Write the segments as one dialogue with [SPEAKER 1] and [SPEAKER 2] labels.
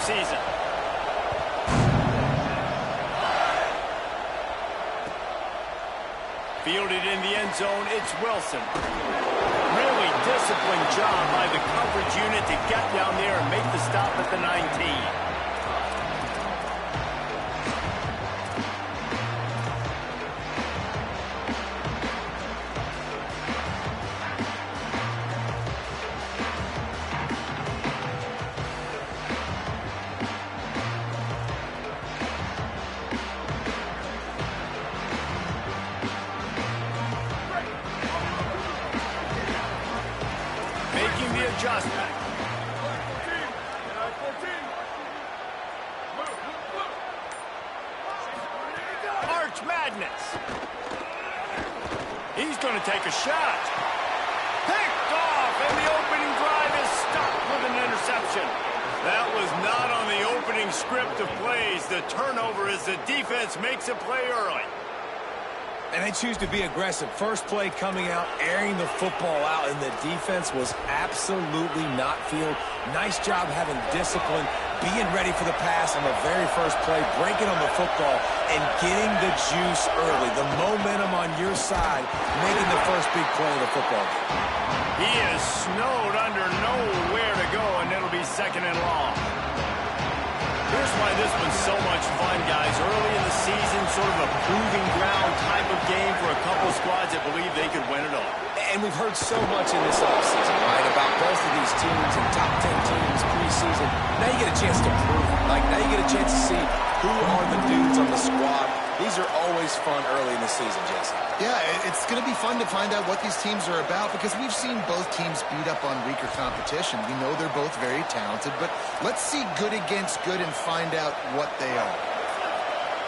[SPEAKER 1] season. Fielded in the end zone, it's Wilson. Really disciplined job by the coverage unit to get down there and make the stop at the 19. Making the adjustment. Arch Madness. He's going to take a shot. Picked off, and the opening drive is stopped with an interception. That was not on the opening script of plays. The turnover as the defense makes a play early.
[SPEAKER 2] And they choose to be aggressive. First play coming out, airing the football out, and the defense was absolutely not field. Nice job having discipline, being ready for the pass on the very first play, breaking on the football, and getting the juice early. The momentum on your side, making the first big play of the football game.
[SPEAKER 1] He is snowed under, nowhere to go, and it'll be second and long. Here's why this one's so much fun, guys. Early in the season, sort of a proving ground type of game for a couple squads that believe they could win it all.
[SPEAKER 2] And we've heard so much in this offseason, right, about both of these teams and top 10 teams preseason. Now you get a chance to prove it. Like, now you get a chance to see who are the dudes on the squad. These are always fun early in the season, Jesse.
[SPEAKER 3] Yeah, it's going to be fun to find out what these teams are about because we've seen both teams beat up on weaker competition. We know they're both very talented, but let's see good against good and find out what they are.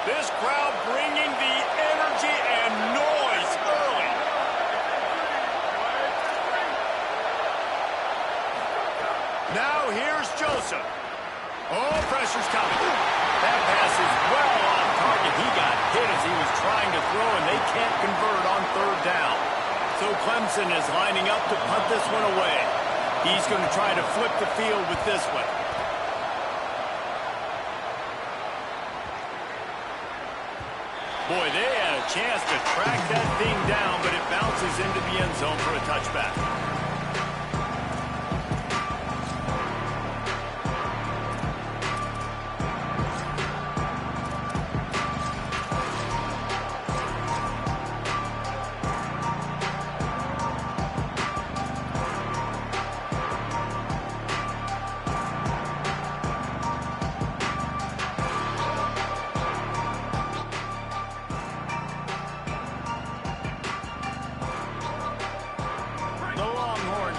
[SPEAKER 1] This crowd bringing the energy and noise early. Now here's Joseph. Oh, pressure's coming. That pass is well off target. He got hit as he was trying to throw, and they can't convert on third down. So Clemson is lining up to punt this one away. He's going to try to flip the field with this one. Boy, they had a chance to track that thing down, but it bounces into the end zone for a touchback.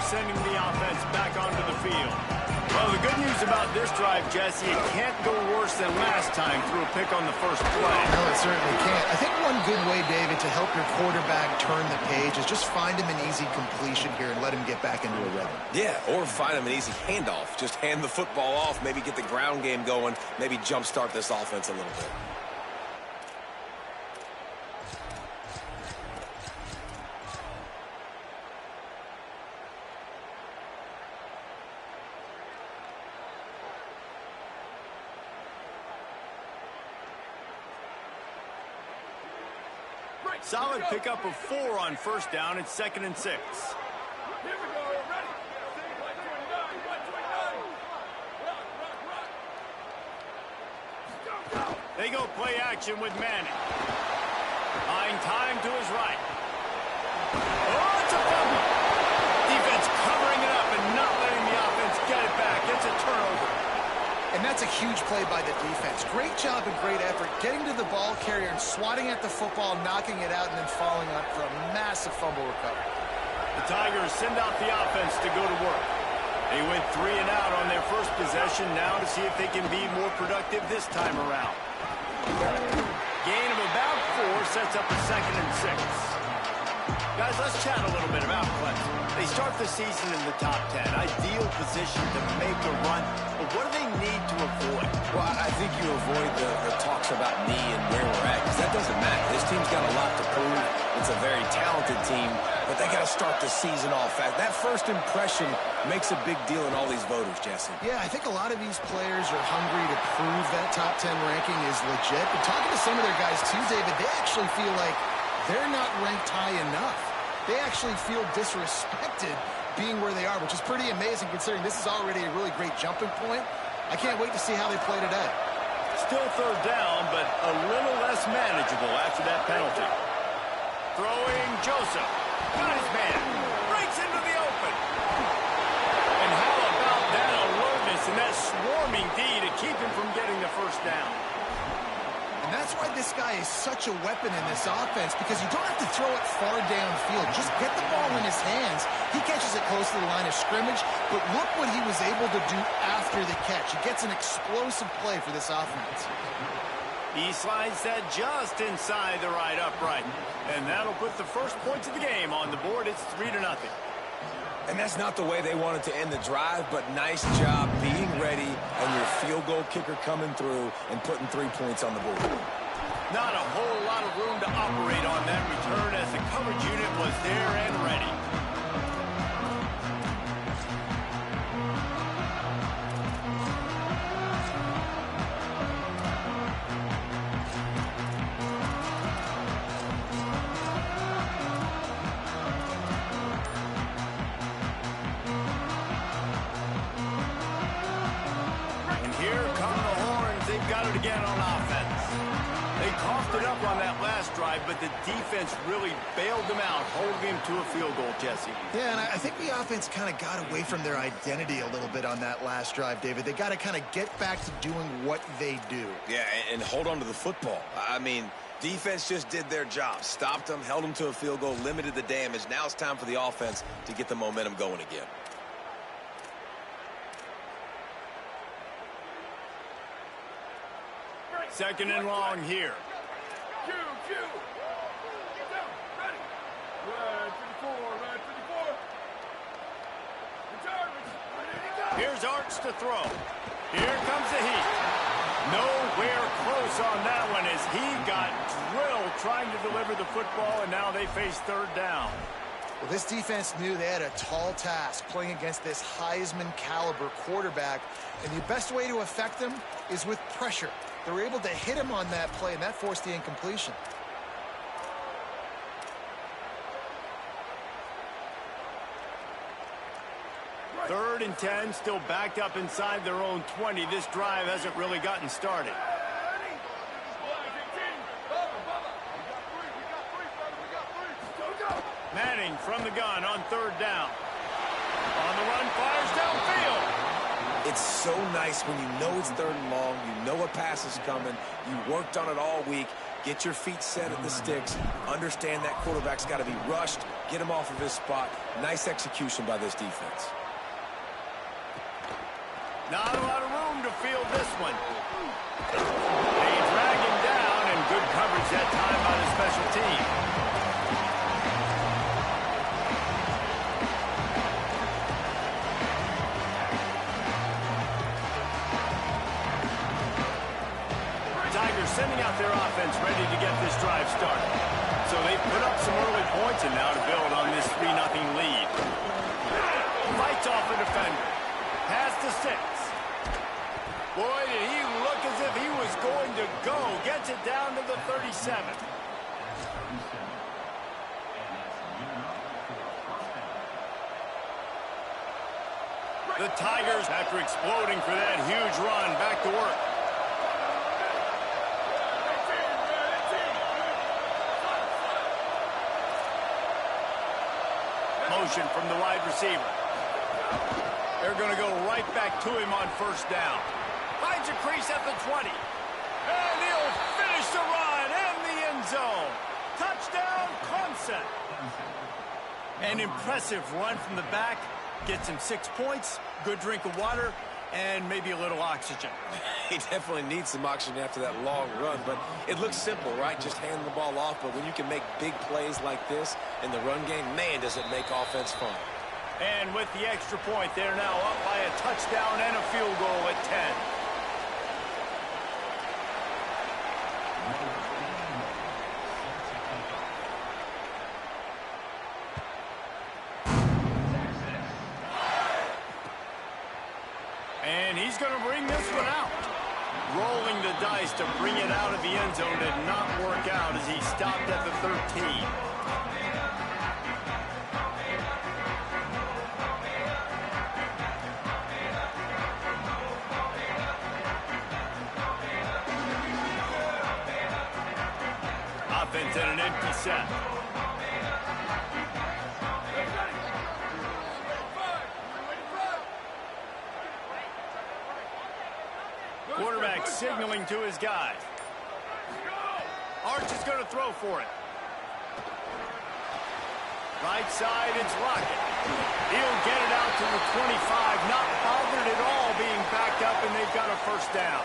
[SPEAKER 1] Sending the offense back onto the field. Well, the good news about this drive, Jesse, it can't go worse than last time through a pick on the first play.
[SPEAKER 3] No, it certainly can't. I think one good way, David, to help your quarterback turn the page is just find him an easy completion here and let him get back into a rhythm.
[SPEAKER 2] Yeah, or find him an easy handoff. Just hand the football off, maybe get the ground game going, maybe jumpstart this offense a little bit.
[SPEAKER 1] Solid pickup of 4 on first down. It's 2nd and 6.
[SPEAKER 4] Here we go. Ready?
[SPEAKER 1] They go play action with Manning. Buying time to his right. Oh, it's a fumble. Defense covering it up and not letting the offense get it back. It's a turnover.
[SPEAKER 3] And that's a huge play by the defense. Great job and great effort getting to the ball carrier and swatting at the football, knocking it out, and then falling on for a massive fumble recovery.
[SPEAKER 1] The Tigers send out the offense to go to work. They went 3 and out on their first possession, now to see if they can be more productive this time around. Gain of about 4 sets up a 2nd and 6. Guys, let's chat a little bit about Clemson. They start the season in the top 10. Ideal position to make a run. But what do they need to avoid?
[SPEAKER 2] Well, I think you avoid the talks about me and where we're at, because that doesn't matter. This team's got a lot to prove. It's a very talented team, but they got to start the season off fast. That first impression makes a big deal in all these voters, Jesse.
[SPEAKER 3] Yeah, I think a lot of these players are hungry to prove that top 10 ranking is legit. But talking to some of their guys too, David, they actually feel like they're not ranked high enough. They actually feel disrespected being where they are, which is pretty amazing considering this is already a really great jumping point. I can't wait to see how they play today.
[SPEAKER 1] Still third down, but a little less manageable after that penalty. Throwing Joseph. Got his man. Breaks into the open. And how about that alertness and that swarming D to keep him from getting the first down?
[SPEAKER 3] And that's why this guy is such a weapon in this offense, because you don't have to throw it far downfield. Just get the ball in his hands. He catches it close to the line of scrimmage, but look what he was able to do after the catch. He gets an explosive play for this offense.
[SPEAKER 1] He slides that just inside the right upright. And that'll put the first points of the game on the board. It's 3-0.
[SPEAKER 2] And that's not the way they wanted to end the drive, but nice job being ready and your field goal kicker coming through and putting 3 points on the board.
[SPEAKER 1] Not a whole lot of room to operate on that return as the coverage unit was there and ready. Again on offense. They coughed it up on that last drive, but the defense really bailed them out, holding him to a field goal, Jesse.
[SPEAKER 3] Yeah, and I think the offense kind of got away from their identity a little bit on that last drive, David. They got to kind of get back to doing what they do.
[SPEAKER 2] Yeah, and hold on to the football. I mean, defense just did their job. Stopped them, held them to a field goal, limited the damage. Now it's time for the offense to get the momentum going again.
[SPEAKER 1] Second and long here.
[SPEAKER 4] Q. Get down. Ready. Red 54. Red 54. Retirement. Ready to go.
[SPEAKER 1] Here's Arch to throw. Here comes the heat. Nowhere close on that one as he got drilled trying to deliver the football, and now they face third down.
[SPEAKER 3] Well, this defense knew they had a tall task playing against this Heisman caliber quarterback, and the best way to affect them is with pressure. They were able to hit him on that play, and that forced the incompletion.
[SPEAKER 1] Third and 10, still backed up inside their own 20. This drive hasn't really gotten started. Manning from the gun on third down. On the run, fires downfield.
[SPEAKER 2] It's so nice when you know it's third and long, you know a pass is coming, you worked on it all week, get your feet set at the sticks, understand that quarterback's got to be rushed, get him off of his spot. Nice execution by this defense.
[SPEAKER 1] Not a lot of room to field this one. They drag him down, and good coverage that time by the special team. Tigers sending out their offense ready to get this drive started. So they've put up some early points and now to build on this 3-0 lead. Fights off a defender. Pass to 6. Boy, did he look as if he was going to go. Gets it down to the 37. The Tigers, after exploding for that huge run, back to work. Motion from the wide receiver. They're going to go right back to him on first down. Finds a crease at the 20. And he'll finish the run in the end zone. Touchdown, Clemson. An impressive run from the back. Gets him 6 points. Good drink of water. And maybe a little oxygen.
[SPEAKER 2] He definitely needs some oxygen after that long run, but it looks simple, right? Just hand the ball off, but when you can make big plays like this in the run game, man, does it make offense fun.
[SPEAKER 1] And with the extra point, they're now up by a touchdown and a field goal at 10. And he's going to bring this one out. Rolling the dice to bring it out of the end zone did not work out as he stopped at the 13. Offense in an empty set. Quarterback signaling to his guys. Arch is going to throw for it. Right side, it's Lockett. He'll get it out to the 25, not bothered at all being backed up, and they've got a first down.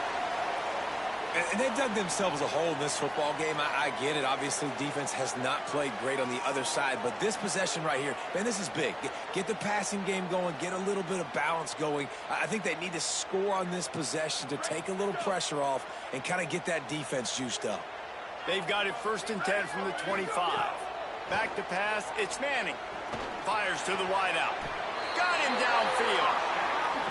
[SPEAKER 2] And they've dug themselves a hole in this football game. I get it. Obviously, defense has not played great on the other side. But this possession right here, man, this is big. Get the passing game going. Get a little bit of balance going. I think they need to score on this possession to take a little pressure off and kind of get that defense juiced up.
[SPEAKER 1] They've got it 1st and 10 from the 25. Back to pass. It's Manning. Fires to the wideout. Got him downfield.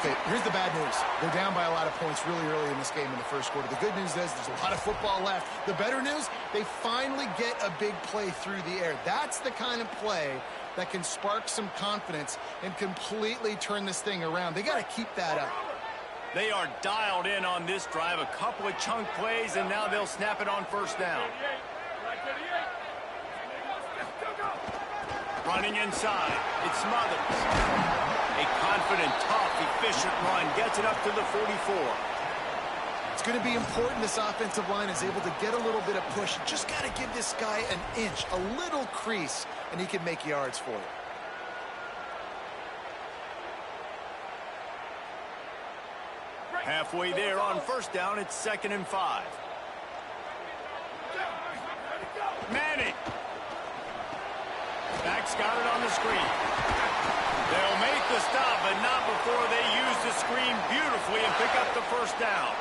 [SPEAKER 3] Okay, here's the bad news. They're down by a lot of points really early in this game in the first quarter. The good news is there's a lot of football left. The better news, they finally get a big play through the air. That's the kind of play that can spark some confidence and completely turn this thing around. They got to keep that up.
[SPEAKER 1] They are dialed in on this drive. A couple of chunk plays, and now they'll snap it on first down. Running inside. It's Smothers. A confident, tough, efficient run. Gets it up to the 44.
[SPEAKER 3] It's going to be important this offensive line is able to get a little bit of push. Just got to give this guy an inch, a little crease, and he can make yards for you.
[SPEAKER 1] Halfway there on first down, it's 2nd and 5. Manning. Back's got it on the screen. They'll make the stop, but not before they use the screen beautifully and pick up the first down.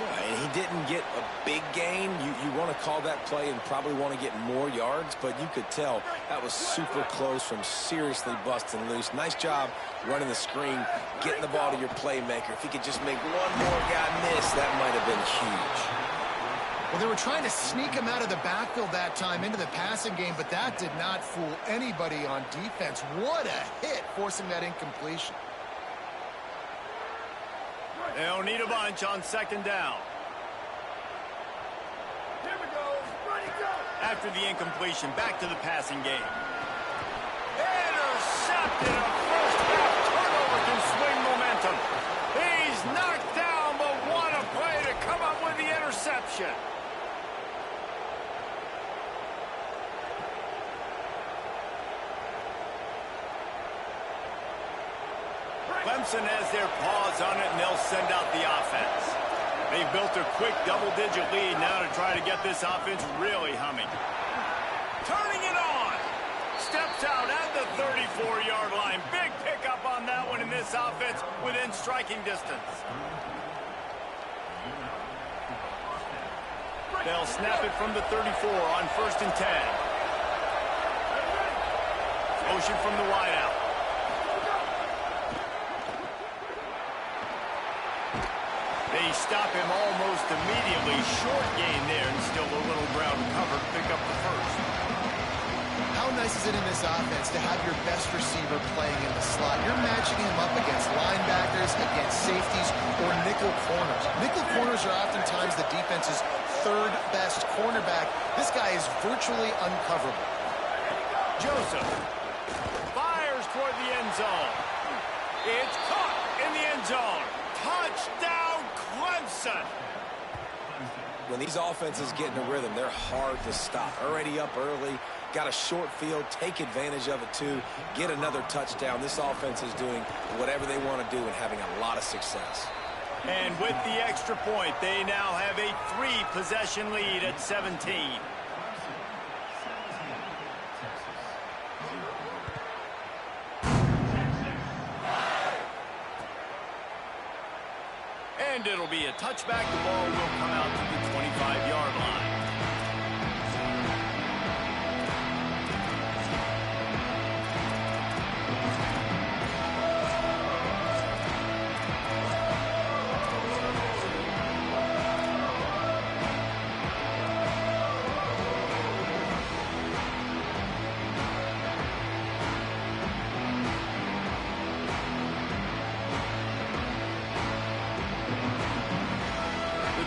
[SPEAKER 2] And he didn't get a big gain. You want to call that play and probably want to get more yards, but you could tell that was super close from seriously busting loose. Nice job running the screen, getting the ball to your playmaker. If he could just make one more guy miss, that might have been huge.
[SPEAKER 3] Well, they were trying to sneak him out of the backfield that time into the passing game, but that did not fool anybody on defense. What a hit, forcing that incompletion.
[SPEAKER 1] They'll need a bunch on 2nd down.
[SPEAKER 4] Here we go. Ready, go.
[SPEAKER 1] After the incompletion, back to the passing game. Intercepted. A first half turnover can swing momentum. He's knocked down, but what a play to come up with the interception. Clemson has their paws on it, and they'll send out the offense. They've built a quick double-digit lead now to try to get this offense really humming. Turning it on. Steps out at the 34-yard line. Big pickup on that one in this offense within striking distance. They'll snap it from the 34 on 1st and 10. Motion from the wideout. They stop him almost immediately. Short gain there, and still a little ground covered. Pick up the first.
[SPEAKER 3] How nice is it in this offense to have your best receiver playing in the slot? You're matching him up against linebackers, against safeties, or nickel corners. Nickel corners are oftentimes the defense's 3rd best cornerback. This guy is virtually uncoverable.
[SPEAKER 1] Joseph fires toward the end zone. It's caught in the end zone. Touchdown, Clemson.
[SPEAKER 2] When these offenses get in a rhythm, they're hard to stop. Already up early, got a short field, take advantage of it too, get another touchdown. This offense is doing whatever they want to do and having a lot of success.
[SPEAKER 1] And with the extra point, they now have a 3-possession lead at 17. And it'll be a touchback. The ball will come out to the 25-yard line.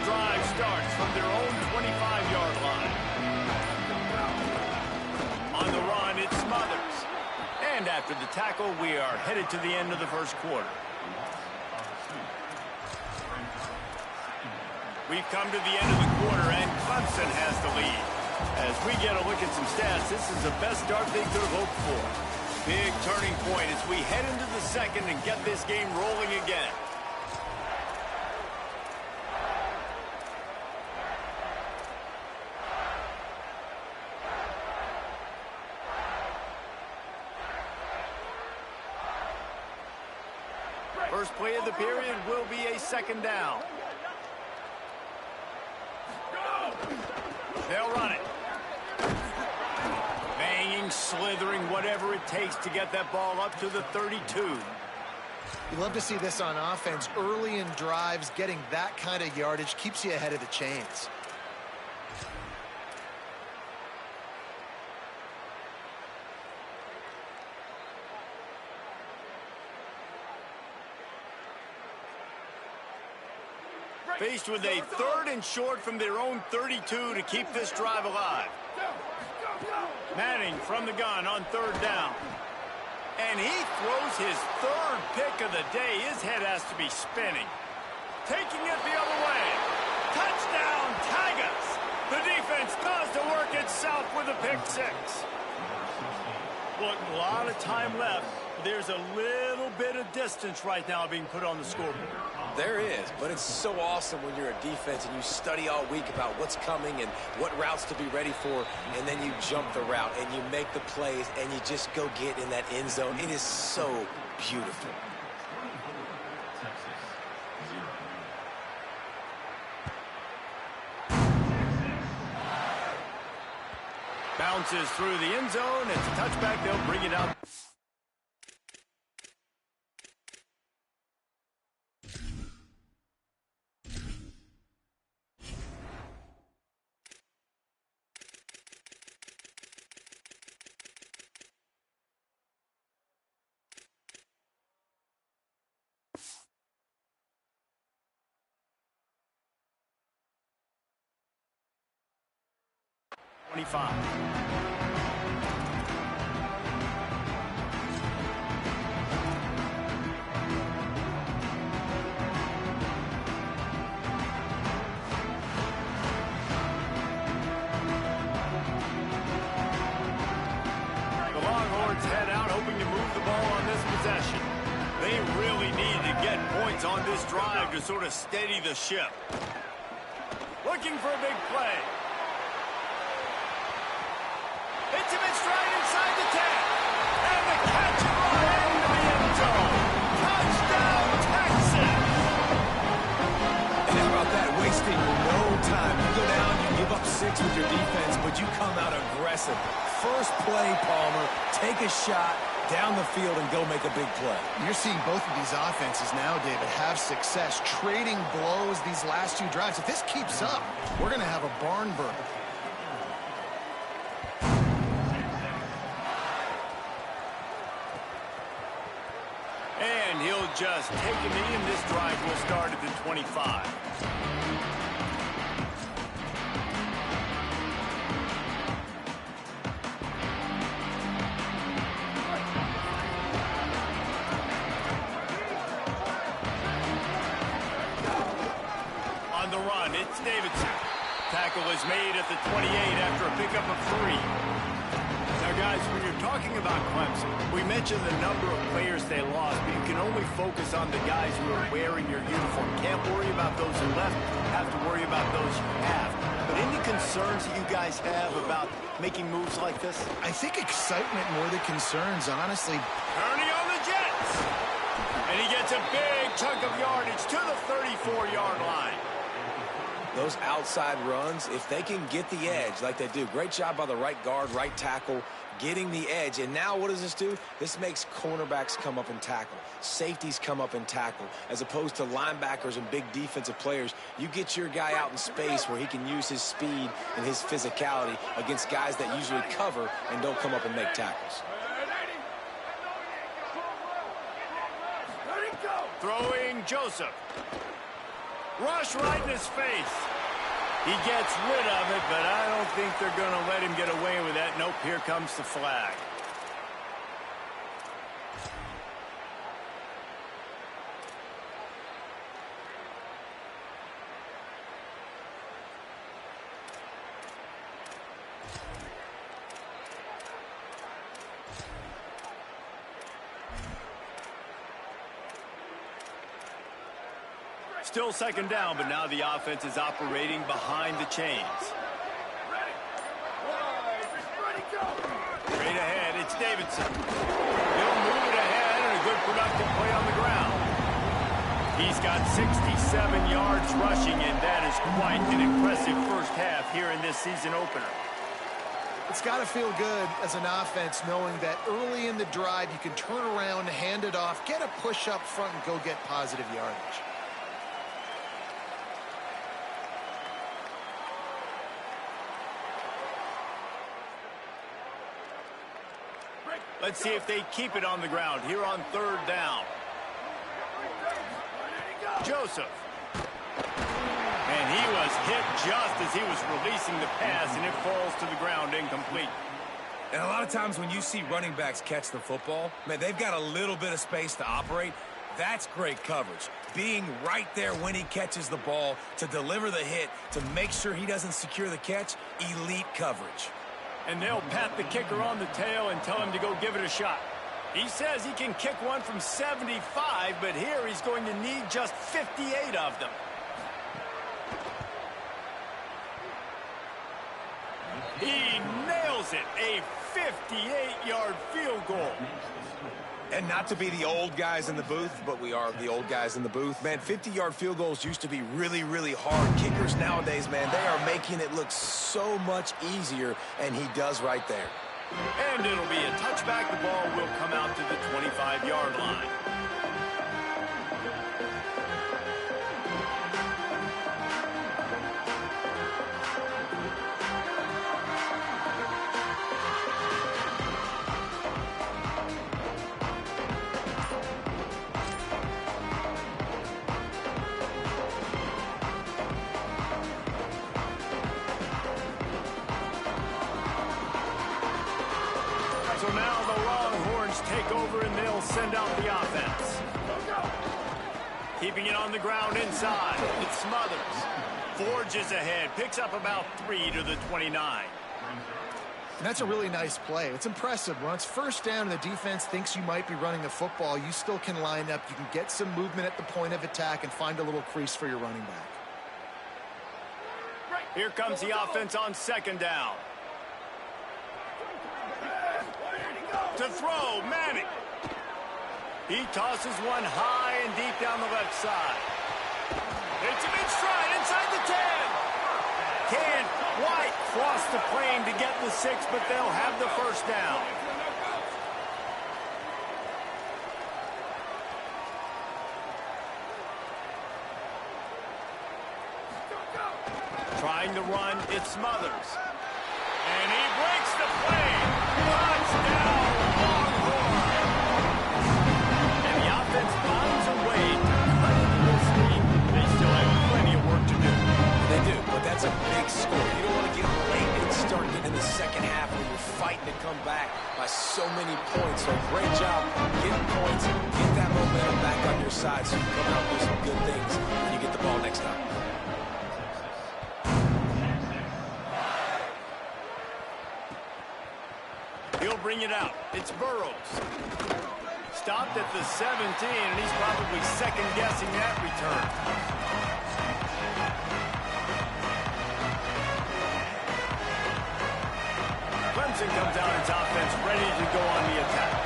[SPEAKER 1] Drive starts from their own 25-yard line. On the run, it's Smothers. And after the tackle, we are headed to the end of the first quarter. We've come to the end of the quarter, and Clemson has the lead. As we get a look at some stats, this is the best start they could have hoped for. Big turning point as we head into the second and get this game rolling again. First play of the period will be a second down. They'll run it. Banging, slithering, whatever it takes to get that ball up to the 32.
[SPEAKER 3] You love to see this on offense. Early in drives, getting that kind of yardage keeps you ahead of the chains.
[SPEAKER 1] Faced with a 3rd and short from their own 32 to keep this drive alive. Manning from the gun on 3rd down. And he throws his 3rd pick of the day. His head has to be spinning. Taking it the other way. Touchdown, Tigers! The defense does the work itself with a pick 6. Look, a lot of time left. There's a little bit of distance right now being put on the scoreboard.
[SPEAKER 2] There is, but it's so awesome when you're a defense and you study all week about what's coming and what routes to be ready for, and then you jump the route and you make the plays and you just go get in that end zone. It is so beautiful.
[SPEAKER 1] Bounces through the end zone. It's a touchback. They'll bring it out. Head out hoping to move the ball on this possession. They really need to get points on this drive to sort of steady the ship. Looking for a big play. Hits him in stride inside the 10. And the catch right into the end zone. Touchdown, Texas!
[SPEAKER 2] And how about that? Wasting no time. You go down, you give up 6 with your defense, but you come out aggressive. First play, Palmer, take a shot down the field and go make a big play.
[SPEAKER 3] You're seeing both of these offenses now, David, have success trading blows these last 2 drives. If this keeps up, we're going to have a barn burner.
[SPEAKER 1] And he'll just take a knee, and this drive will start at the 25. On the run, it's Davidson. Tackle is made at the 28 after a pickup of 3. Guys, when you're talking about Clemson, we mentioned the number of players they lost, but you can only focus on the guys who are wearing your uniform. Can't worry about those who left, have to worry about those you have. But any concerns that you guys have about making moves like this?
[SPEAKER 3] I think excitement more than concerns, honestly.
[SPEAKER 1] Kearney on the Jets. And he gets a big chunk of yardage to the 34-yard line.
[SPEAKER 2] Those outside runs, if they can get the edge like they do, great job by the right guard, right tackle, getting the edge. And now what does this do? This makes cornerbacks come up and tackle. Safeties come up and tackle. As opposed to linebackers and big defensive players, you get your guy out in space where he can use his speed and his physicality against guys that usually cover and don't come up and make tackles.
[SPEAKER 1] Throwing Joseph. Rush right in his face. He gets rid of it, but I don't think they're going to let him get away with that. Nope, here comes the flag. Still second down, but now the offense is operating behind the chains. Straight ahead, it's Davidson. He'll move it ahead and a good productive play on the ground. He's got 67 yards rushing, and that is quite an impressive first half here in this season opener.
[SPEAKER 3] It's got to feel good as an offense knowing that early in the drive you can turn around, hand it off, get a push up front, and go get positive yardage.
[SPEAKER 1] Let's see if they keep it on the ground here on third down. Joseph. And he was hit just as he was releasing the pass, and it falls to the ground incomplete.
[SPEAKER 2] And a lot of times when you see running backs catch the football, man, they've got a little bit of space to operate. That's great coverage. Being right there when he catches the ball to deliver the hit, to make sure he doesn't secure the catch, elite coverage.
[SPEAKER 1] And they'll pat the kicker on the tail and tell him to go give it a shot. He says he can kick one from 75, but here he's going to need just 58 of them. He nails it, a 58-yard field goal.
[SPEAKER 2] And not to be the old guys in the booth, but we are the old guys in the booth. Man, 50-yard field goals used to be really, really hard. Kickers nowadays, man, they are making it look so much easier, and he does right there.
[SPEAKER 1] And it'll be a touchback. The ball will come out to the 25-yard line. So now the Longhorns take over and they'll send out the offense. Keeping it on the ground inside. It's Smothers. Forges ahead. Picks up about 3 to the 29.
[SPEAKER 3] And that's a really nice play. It's impressive. When it's first down and the defense thinks you might be running the football, you still can line up. You can get some movement at the point of attack and find a little crease for your running back.
[SPEAKER 1] Here comes the offense on second down. To throw, Manning. He tosses one high and deep down the left side. It's a big stride inside the 10. Can't quite cross the plane to get the 6, but they'll have the first down. Trying to run, it's Smothers. And he breaks the play. Touchdown, Longhorns. And the offense finds a way to cut into this lead. They still have plenty of work to do.
[SPEAKER 2] They do, but that's a big score. You don't want to get late and start getting in the second half where you're fighting to come back by so many points. So great job getting points, get that momentum back on your side so you can come out and do some good things when you get the ball next time.
[SPEAKER 1] He'll bring it out. It's Burrows. Stopped at the 17, and he's probably second-guessing that return. Clemson comes out its offense ready to go on the attack.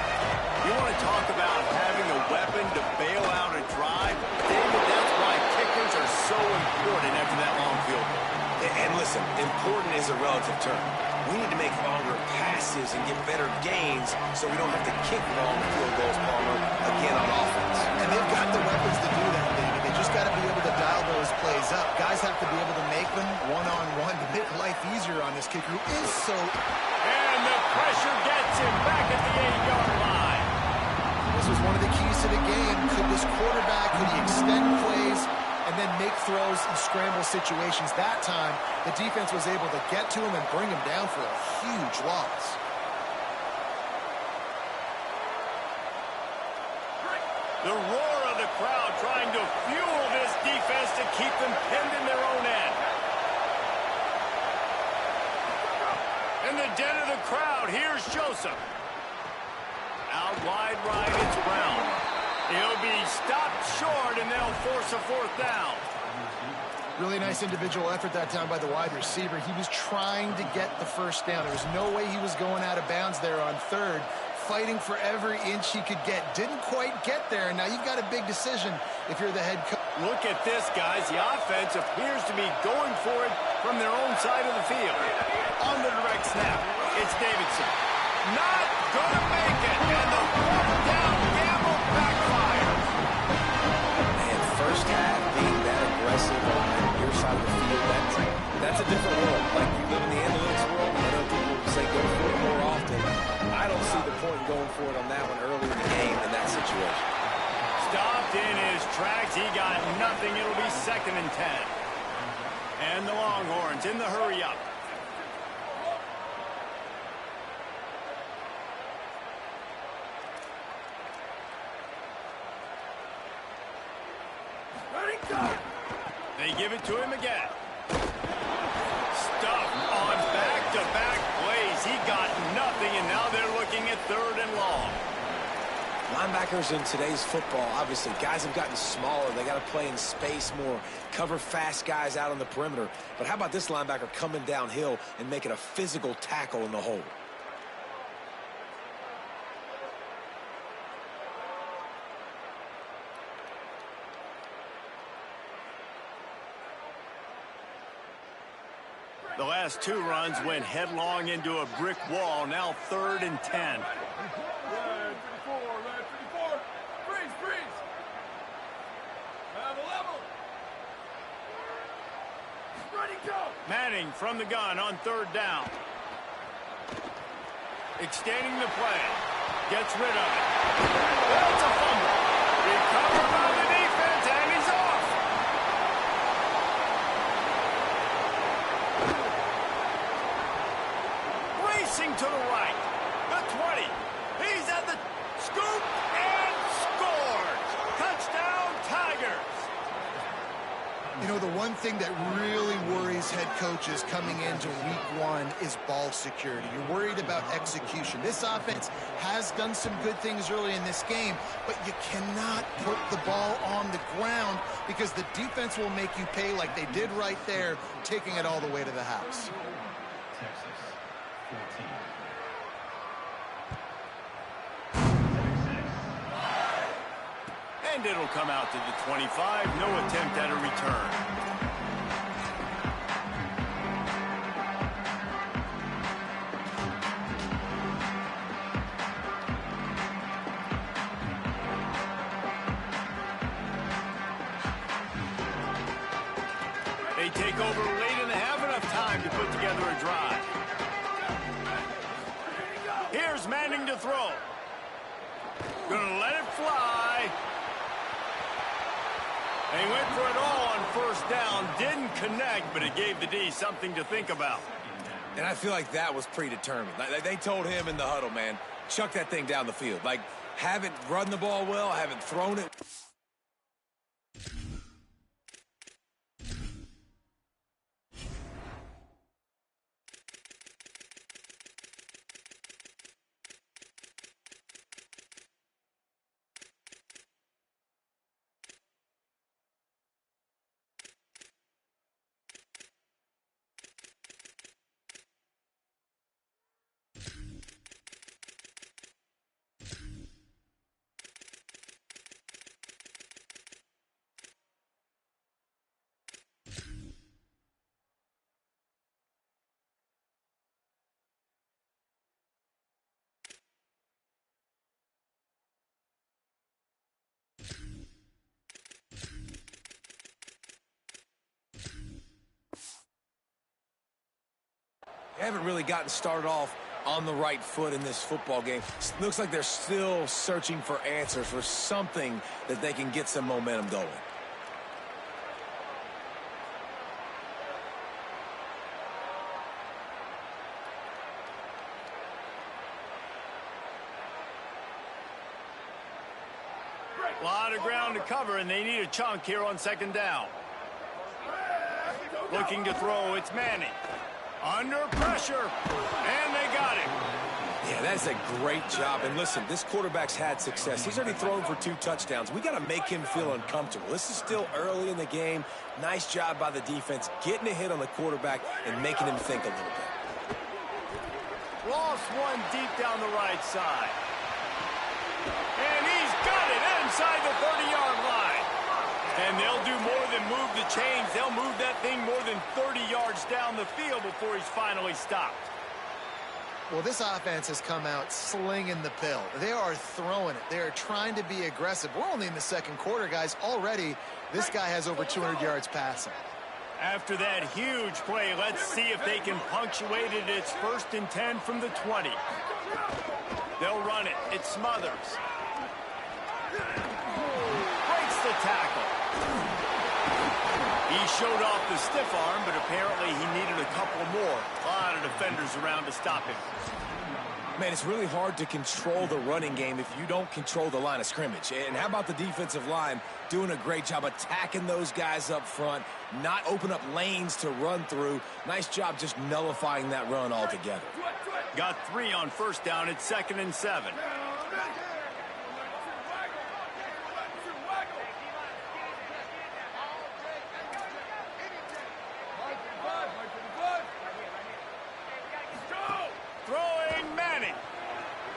[SPEAKER 1] You want to talk about having a weapon to bail out a drive? David, that's why kickers are so important after that long field goal.
[SPEAKER 2] And listen, important is a relative term. We need to make longer passes and get better gains so we don't have to kick long field goals, Palmer, again on offense.
[SPEAKER 3] And they've got the weapons to do that, David. They just got to be able to dial those plays up. Guys have to be able to make them one-on-one to make life easier on this kicker who is so...
[SPEAKER 1] And the pressure gets him back at the 8-yard line.
[SPEAKER 3] This was one of the keys to the game. Could this quarterback, could he extend plays and then make throws in scramble situations? That time, the defense was able to get to him and bring him down for a huge loss.
[SPEAKER 1] The roar of the crowd trying to fuel this defense to keep them pinned in their own end. In the den of the crowd, here's Joseph. Out wide right, it's Brown. He'll be stopped short, and they'll force a fourth down.
[SPEAKER 3] Really nice individual effort that time by the wide receiver. He was trying to get the first down. There was no way he was going out of bounds there on third. Fighting for every inch he could get. Didn't quite get there. Now you've got a big decision if you're the head coach.
[SPEAKER 1] Look at this, guys. The offense appears to be going for it from their own side of the field. On the direct snap, it's Davidson. Not gonna make it, and the fourth down gamble backfires.
[SPEAKER 2] Man, first half being that aggressive on your side of the field, that's a different world. Like, you live in the analytics world, I know people say go for it more often. I don't see the point in going for it on that one early in the game in that situation.
[SPEAKER 1] Stopped in his tracks. He got nothing. It'll be 2nd and 10. And the Longhorns in the hurry up.
[SPEAKER 4] Ready, go!
[SPEAKER 1] They give it to him again. Stuffed on back-to-back plays. He got nothing, and now they're looking at 3rd and long.
[SPEAKER 2] Linebackers in today's football, obviously, guys have gotten smaller. They got to play in space more, cover fast guys out on the perimeter. But how about this linebacker coming downhill and making a physical tackle in the hole?
[SPEAKER 1] The last 2 runs went headlong into a brick wall. Now 3rd and 10.
[SPEAKER 4] Red 54. Freeze! Have a level. Ready, go!
[SPEAKER 1] Manning from the gun on 3rd down. Extending the play. Gets rid of it. That's a fumble. Recovered by the defense, and he's off. Racing to the right. The 20. He's at the scoop and scores. Touchdown, Tigers.
[SPEAKER 3] You know, the one thing that really worries head coaches coming into week 1 is ball security. You're worried about execution. This offense has done some good things early in this game, but you cannot put the ball on the ground because the defense will make you pay like they did right there, taking it all the way to the house.
[SPEAKER 5] Texas 14.
[SPEAKER 1] And it'll come out to the 25. No attempt at a return. They take over late and have enough time to put together a drive. Here's Manning to throw. Gonna let it fly. They went for it all on 1st down. Didn't connect, but it gave the D something to think about.
[SPEAKER 2] And I feel like that was predetermined. Like, they told him in the huddle, man, chuck that thing down the field. Like, haven't run the ball well, haven't thrown it. They haven't really gotten started off on the right foot in this football game. Looks like they're still searching for answers, for something that they can get some momentum going.
[SPEAKER 1] A lot of ground to cover, and they need a chunk here on second down. Looking to throw, it's Manning. Under pressure, and they got him.
[SPEAKER 2] Yeah, that's a great job. And listen, this quarterback's had success. He's already thrown for 2 touchdowns. We got to make him feel uncomfortable. This is still early in the game. Nice job by the defense, getting a hit on the quarterback and making him think a little bit.
[SPEAKER 1] Lost one deep down the right side. And he's got it inside the 30-yard line. And they'll do more than move the chains. They'll move that thing more than 30 yards down the field before he's finally stopped.
[SPEAKER 3] Well, this offense has come out slinging the pill. They are throwing it. They are trying to be aggressive. We're only in the second quarter, guys. Already, this guy has over 200 yards passing.
[SPEAKER 1] After that huge play, let's see if they can punctuate it. It's 1st and 10 from the 20. They'll run it. It Smothers. Breaks the tackle. He showed off the stiff arm, but apparently he needed a couple more. A lot of defenders around to stop him.
[SPEAKER 2] Man, it's really hard to control the running game if you don't control the line of scrimmage. And how about the defensive line doing a great job attacking those guys up front, not open up lanes to run through. Nice job just nullifying that run altogether.
[SPEAKER 1] Got 3 on 1st down. It's 2nd and 7. Throwing Manning.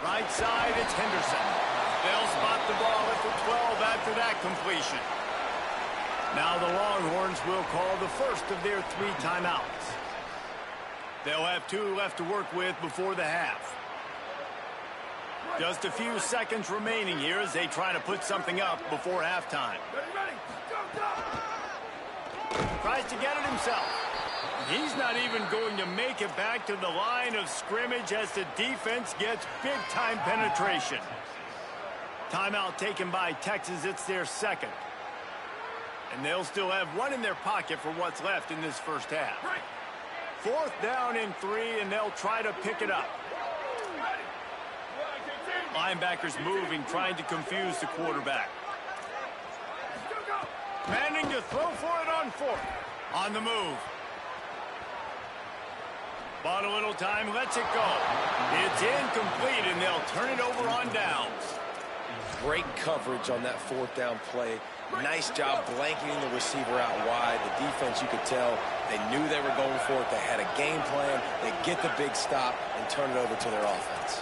[SPEAKER 1] Right side, it's Henderson. They'll spot the ball at the 12 after that completion. Now the Longhorns will call the first of their 3 timeouts. They'll have 2 left to work with before the half. Just a few seconds remaining here as they try to put something up before halftime. Tries to get it himself. He's not even going to make it back to the line of scrimmage as the defense gets big-time penetration. Timeout taken by Texas. It's their 2nd. And they'll still have 1 in their pocket for what's left in this first half. 4th down and 3, and they'll try to pick it up. Linebackers moving, trying to confuse the quarterback. Manning to throw for it on 4th. On the move. Bought a little time, lets it go. It's incomplete, and they'll turn it over on downs.
[SPEAKER 2] Great coverage on that 4th down play. Nice job blanketing the receiver out wide. The defense, you could tell, they knew they were going for it. They had a game plan. They get the big stop and turn it over to their offense.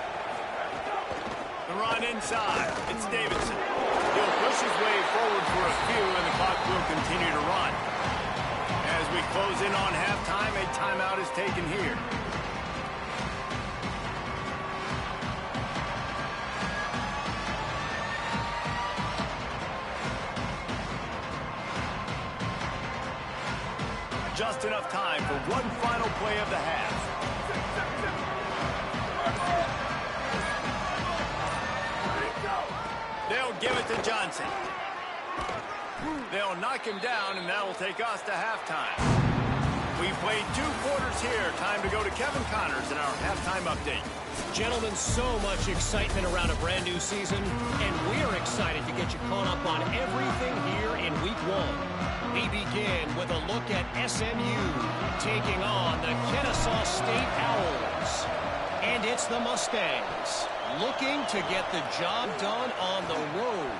[SPEAKER 1] The run inside. It's Davidson. He'll push his way forward for a few, and the clock will continue to run. As we close in on halftime, a timeout is taken here. Just enough time for one final play of the half. They'll give it to Johnson. They'll knock him down, and that will take us to halftime. We've played 2 quarters here. Time to go to Kevin Connors in our halftime update.
[SPEAKER 6] Gentlemen, so much excitement around a brand new season, and we're excited to get you caught up on everything here in Week 1. We begin with a look at SMU taking on the Kennesaw State Owls. And it's the Mustangs looking to get the job done on the road.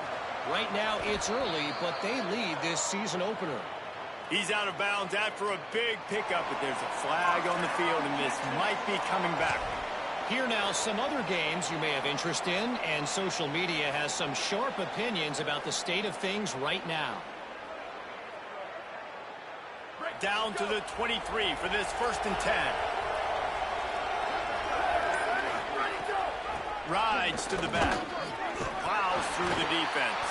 [SPEAKER 6] Right now it's early, but they lead this season opener.
[SPEAKER 1] He's out of bounds after a big pickup, but there's a flag on the field, and this might be coming back.
[SPEAKER 6] Here now some other games you may have interest in, and social media has some sharp opinions about the state of things right now.
[SPEAKER 1] Down to the 23 for this 1st and 10. Rides to the back. Plows through the defense.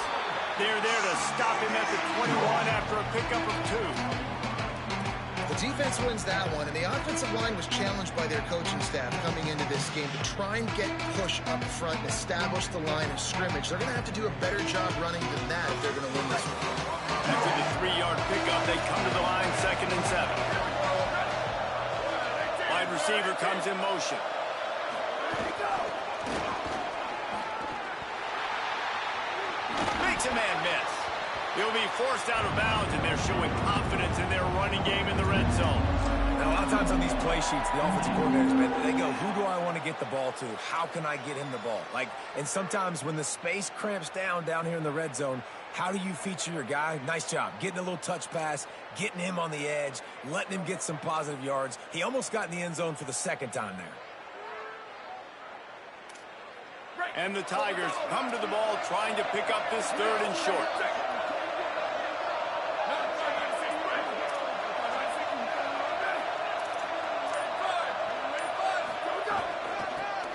[SPEAKER 1] They're there to stop him at the 21 after a pickup of 2.
[SPEAKER 2] The
[SPEAKER 3] defense wins that one, and the offensive line was challenged by their coaching staff coming into this game to try and get push up front and establish the line of scrimmage. They're going to have to do a better job running than that if they're going to win this one.
[SPEAKER 1] After the 3-yard pickup, they come to the line, 2nd and 7. Wide receiver comes in motion. Makes a man miss. He'll be forced out of bounds, and they're showing confidence in their running game in the red zone.
[SPEAKER 2] Now, a lot of times on these play sheets, the offensive coordinators, man, they go, who do I want to get the ball to? How can I get him the ball? And sometimes when the space cramps down here in the red zone, how do you feature your guy? Nice job. Getting a little touch pass, getting him on the edge, letting him get some positive yards. He almost got in the end zone for the 2nd time there.
[SPEAKER 1] And the Tigers come to the ball trying to pick up this 3rd and short.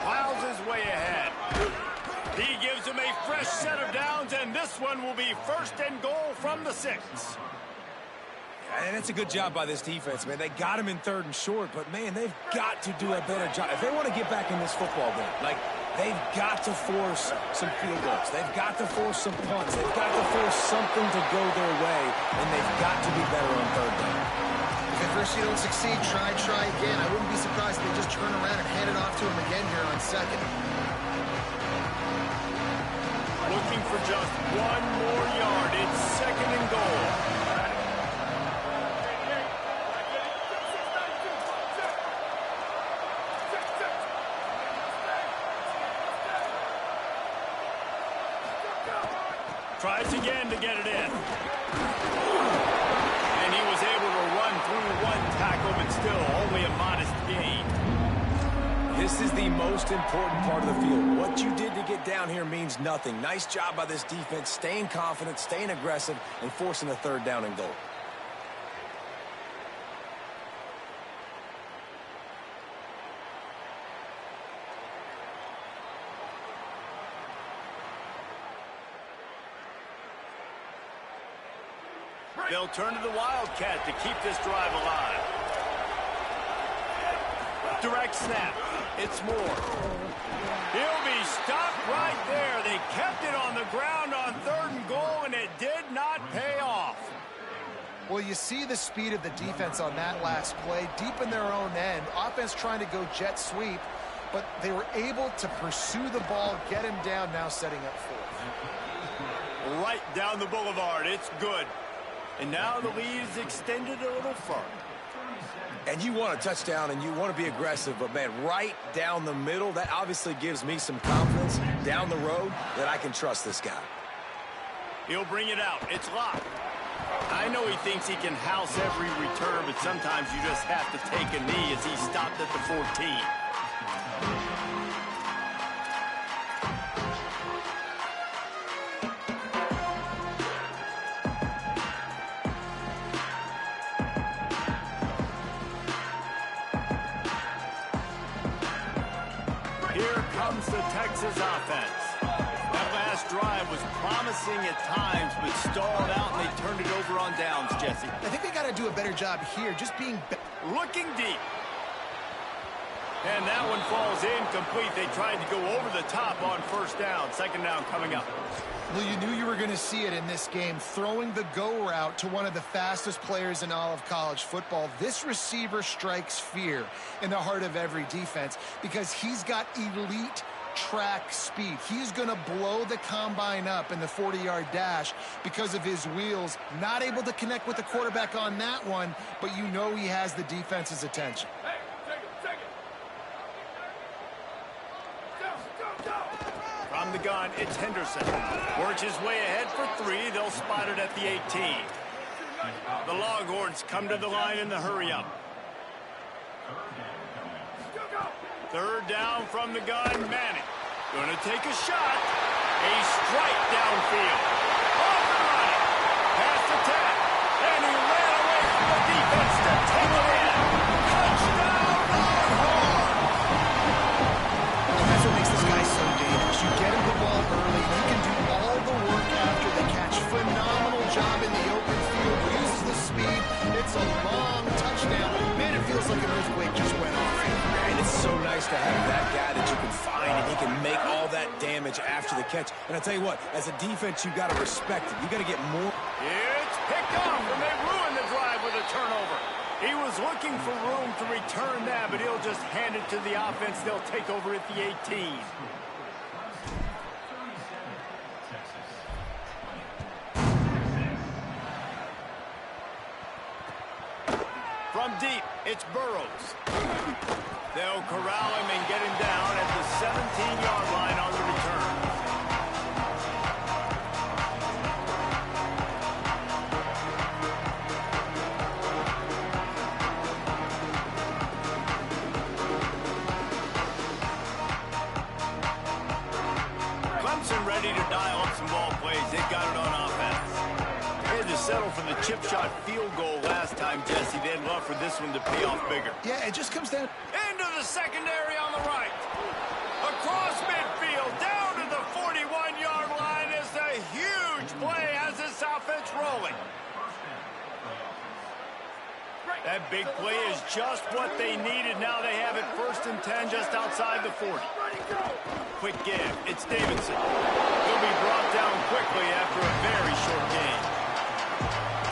[SPEAKER 1] Piles his way ahead. He gives him a fresh set of downs, and this one will be 1st and goal from the 6.
[SPEAKER 2] And it's a good job by this defense, man. They got him in 3rd and short, but, man, they've got to do a better job. If they want to get back in this football game, they've got to force some field goals. They've got to force some punts. They've got to force something to go their way, and they've got to be better on 3rd down.
[SPEAKER 3] If at first you don't succeed, try again. I wouldn't be surprised if they just turn around and hand it off to him again here on 2nd.
[SPEAKER 1] Looking for just 1 more yard. It's 2nd and goal. Tries again to get it in. And he was able to run through 1 tackle, but still only a modest gain.
[SPEAKER 2] This is the most important part of the field. What you did to get down here means nothing. Nice job by this defense, staying confident, staying aggressive, and forcing a 3rd down and goal.
[SPEAKER 1] They'll turn to the Wildcat to keep this drive alive. Direct snap. It's Moore. He'll be stopped right there. They kept it on the ground on 3rd and goal, and it did not pay off.
[SPEAKER 3] Well, you see the speed of the defense on that last play, deep in their own end. Offense trying to go jet sweep, but they were able to pursue the ball, get him down, now setting up 4th.
[SPEAKER 1] Right down the boulevard. It's good. And now the lead is extended a little further.
[SPEAKER 2] And you want a touchdown and you want to be aggressive, but, man, right down the middle, that obviously gives me some confidence down the road that I can trust this guy.
[SPEAKER 1] He'll bring it out. It's locked. I know he thinks he can house every return, but sometimes you just have to take a knee as he stopped at the 14. Here comes the Texas offense. That last drive was promising at times, but stalled out, and they turned it over on downs, Jesse.
[SPEAKER 3] I think they got to do a better job here, just being
[SPEAKER 1] Looking deep. And that one falls incomplete. They tried to go over the top on 1st down. 2nd down coming up.
[SPEAKER 3] Well, you knew you were going to see it in this game, throwing the go route to one of the fastest players in all of college football. This receiver strikes fear in the heart of every defense because he's got elite track speed. He's going to blow the combine up in the 40-yard dash because of his wheels. Not able to connect with the quarterback on that one, but you know he has the defense's attention.
[SPEAKER 1] From the gun, it's Henderson. Works his way ahead for 3. They'll spot it at the 18. The Longhorns come to the line in the hurry-up. 3rd down from the gun, Manning. Gonna take a shot. A strike downfield. Off and running. Past the 10. And he ran away from the defense to take it in. Touchdown, Longhorns!
[SPEAKER 3] That's what makes this guy so dangerous. You get him the ball early. He can do all the work after the catch. Phenomenal job in the open field. Uses the speed. It's a long touchdown. Man, it feels like an earthquake just went off.
[SPEAKER 2] And it's so nice to have that guy that you can find, and he can make all that damage after the catch. And I tell you what, as a defense, you got to respect it. You got to get more.
[SPEAKER 1] It's picked off, and they ruin the drive with a turnover. He was looking for room to return that, but he'll just hand it to the offense. They'll take over at the 18. From deep, it's Burrows. They'll corral him and get him down at the 17-yard line on the return. Clemson ready to dial up some ball plays. They've got it on offense. They had to settle for the chip shot field goal last time, Jesse. They'd love for this one to pay off bigger.
[SPEAKER 3] Yeah, it just comes down.
[SPEAKER 1] Into the secondary on the right. Across midfield, down to the 41-yard line is a huge play as this offense rolling. That big play is just what they needed. Now they have it 1st and 10 just outside the 40. Quick give. It's Davidson. He'll be brought down quickly after a very short game.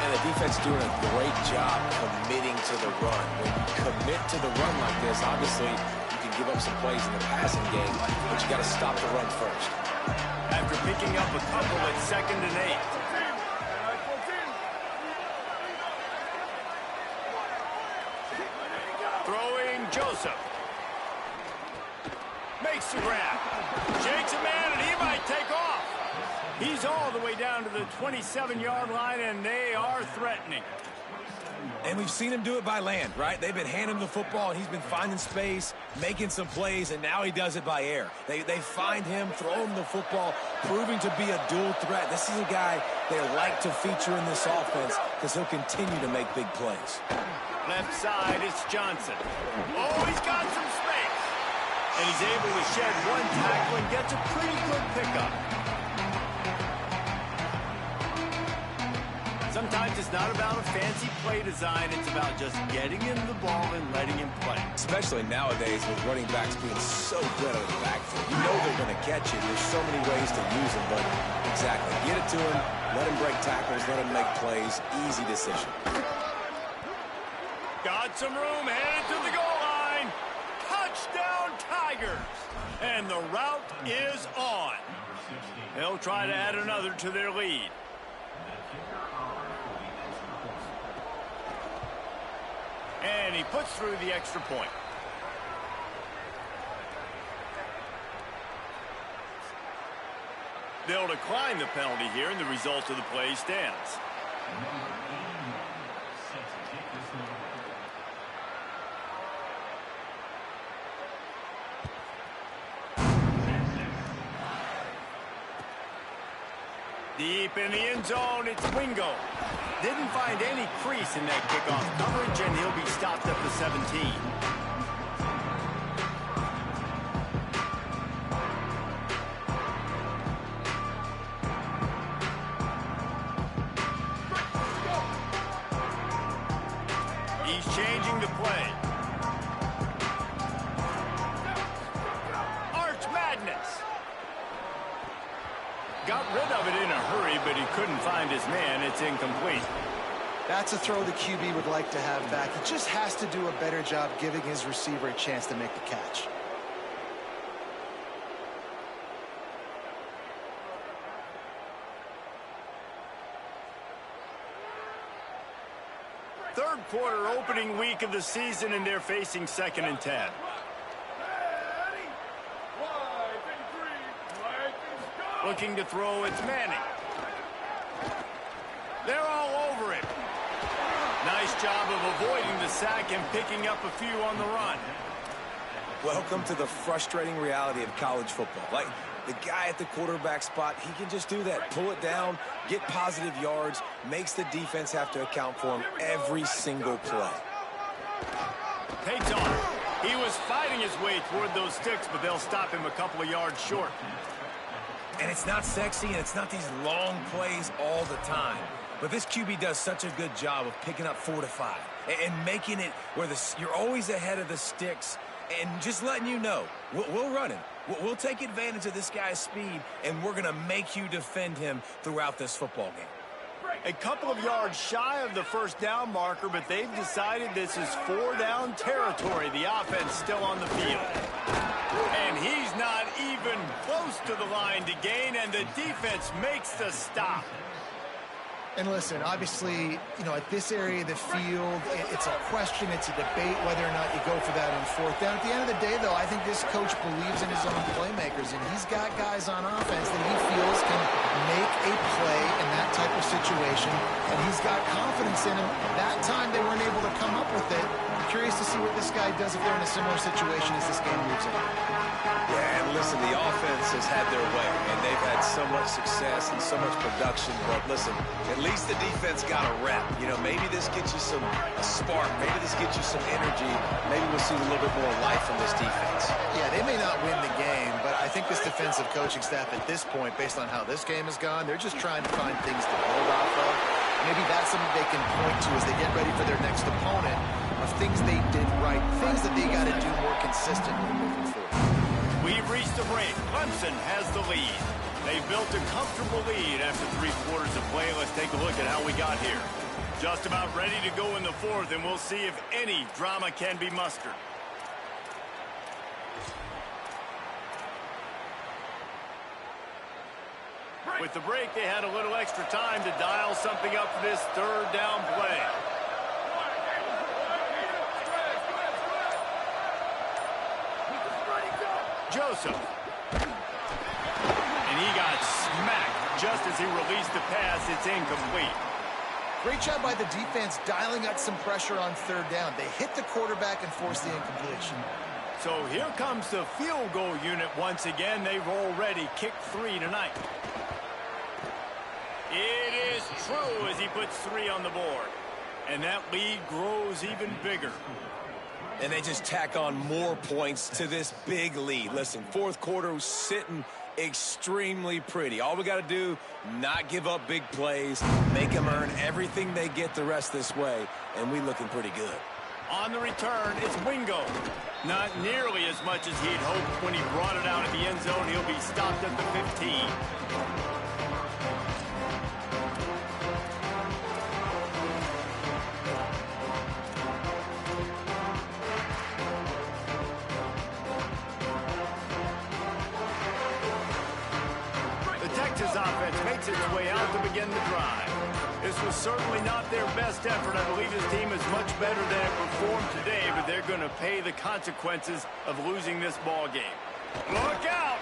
[SPEAKER 2] And the defense doing a great job committing to the run. When you commit to the run like this, obviously you can give up some plays in the passing game, but you got to stop the run first.
[SPEAKER 1] After picking up a couple at 2nd and 8. Throwing Joseph. Makes the grab. Shakes a man, and he might take off. He's all the way down to the 27-yard line, and they are threatening.
[SPEAKER 2] And we've seen him do it by land, right? They've been handing him the football, and he's been finding space, making some plays, and now he does it by air. They find him, throw him the football, proving to be a dual threat. This is a guy they like to feature in this offense because he'll continue to make big plays.
[SPEAKER 1] Left side, it's Johnson. Oh, he's got some space. And he's able to shed one tackle and gets a pretty good pickup. Sometimes it's not about a fancy play design. It's about just getting him the ball and letting him play.
[SPEAKER 2] Especially nowadays with running backs being so good at the backfield. You know they're going to catch it. There's so many ways to use them, but exactly. Get it to him, let him break tackles, let him make plays. Easy decision.
[SPEAKER 1] Got some room, headed to the goal line. Touchdown, Tigers. And the route is on. They'll try to add another to their lead. And he puts through the extra point. They'll decline the penalty here, and the result of the play stands. Deep in the end zone, it's Wingo. Didn't find any crease in that kickoff coverage, and he'll be stopped at the 17. He's changing the play. Arch Madness. Got rid of it in a hurry, but he couldn't find his man. It's incomplete.
[SPEAKER 3] That's a throw the QB would like to have back. He just has to do a better job giving his receiver a chance to make the catch.
[SPEAKER 1] Third quarter opening week of the season, and they're facing 2nd and 10. Looking to throw, it's Manning. They're all over him. Nice job of avoiding the sack and picking up a few on the run.
[SPEAKER 2] Welcome to the frustrating reality of college football. Like, the guy at the quarterback spot, he can just do that. Pull it down, get positive yards, makes the defense have to account for him every single play.
[SPEAKER 1] Takes off. He was fighting his way toward those sticks, but they'll stop him a couple of yards short.
[SPEAKER 2] And it's not sexy, and it's not these long plays all the time. But this QB does such a good job of picking up 4 to 5 and making it where you're always ahead of the sticks and just letting you know, we'll run him. We'll take advantage of this guy's speed, and we're going to make you defend him throughout this football game.
[SPEAKER 1] A couple of yards shy of the first down marker, but they've decided this is 4-down territory. The offense still on the field. And he's not even close to the line to gain, and the defense makes the stop.
[SPEAKER 3] And listen, obviously, at this area of the field, it's a question, it's a debate whether or not you go for that on 4th down. At the end of the day, though, I think this coach believes in his own playmakers, and he's got guys on offense that he feels can make a play in that type of situation, and he's got confidence in him. That time they weren't able to come up with it. I'm curious to see what this guy does if they're in a similar situation as this game moves on.
[SPEAKER 2] Yeah, and listen, the offense has had their way, and they've had so much success and so much production, but listen, at least the defense got a rep. Maybe this gets you a spark. Maybe this gets you some energy. Maybe we'll see a little bit more life from this defense.
[SPEAKER 3] Yeah, they may not win the game, but I think this defensive coaching staff at this point, based on how this game has gone, they're just trying to find things to build off of. Maybe that's something they can point to as they get ready for their next opponent, of things they did right, things that they got to do more consistently moving forward.
[SPEAKER 1] We've reached the break. Clemson has the lead. They built a comfortable lead after 3 quarters of play. Let's take a look at how we got here. Just about ready to go in the 4th, and we'll see if any drama can be mustered. With the break, they had a little extra time to dial something up for this 3rd down play. Joseph. And he got smacked just as he released the pass. It's incomplete.
[SPEAKER 3] Great job by the defense dialing up some pressure on 3rd down. They hit the quarterback and forced the incompletion.
[SPEAKER 1] So here comes the field goal unit once again. They've already kicked 3 tonight. It is true as he puts 3 on the board. And that lead grows even bigger.
[SPEAKER 2] And they just tack on more points to this big lead. Listen, 4th quarter was sitting extremely pretty. All we got to do, not give up big plays, make them earn everything they get the rest this way, and we looking pretty good.
[SPEAKER 1] On the return, it's Wingo. Not nearly as much as he'd hoped when he brought it out of the end zone. He'll be stopped at the 15. Offense makes its way out to begin the drive. This was certainly not their best effort. I believe this team is much better than it performed today, but they're going to pay the consequences of losing this ball game. Look out!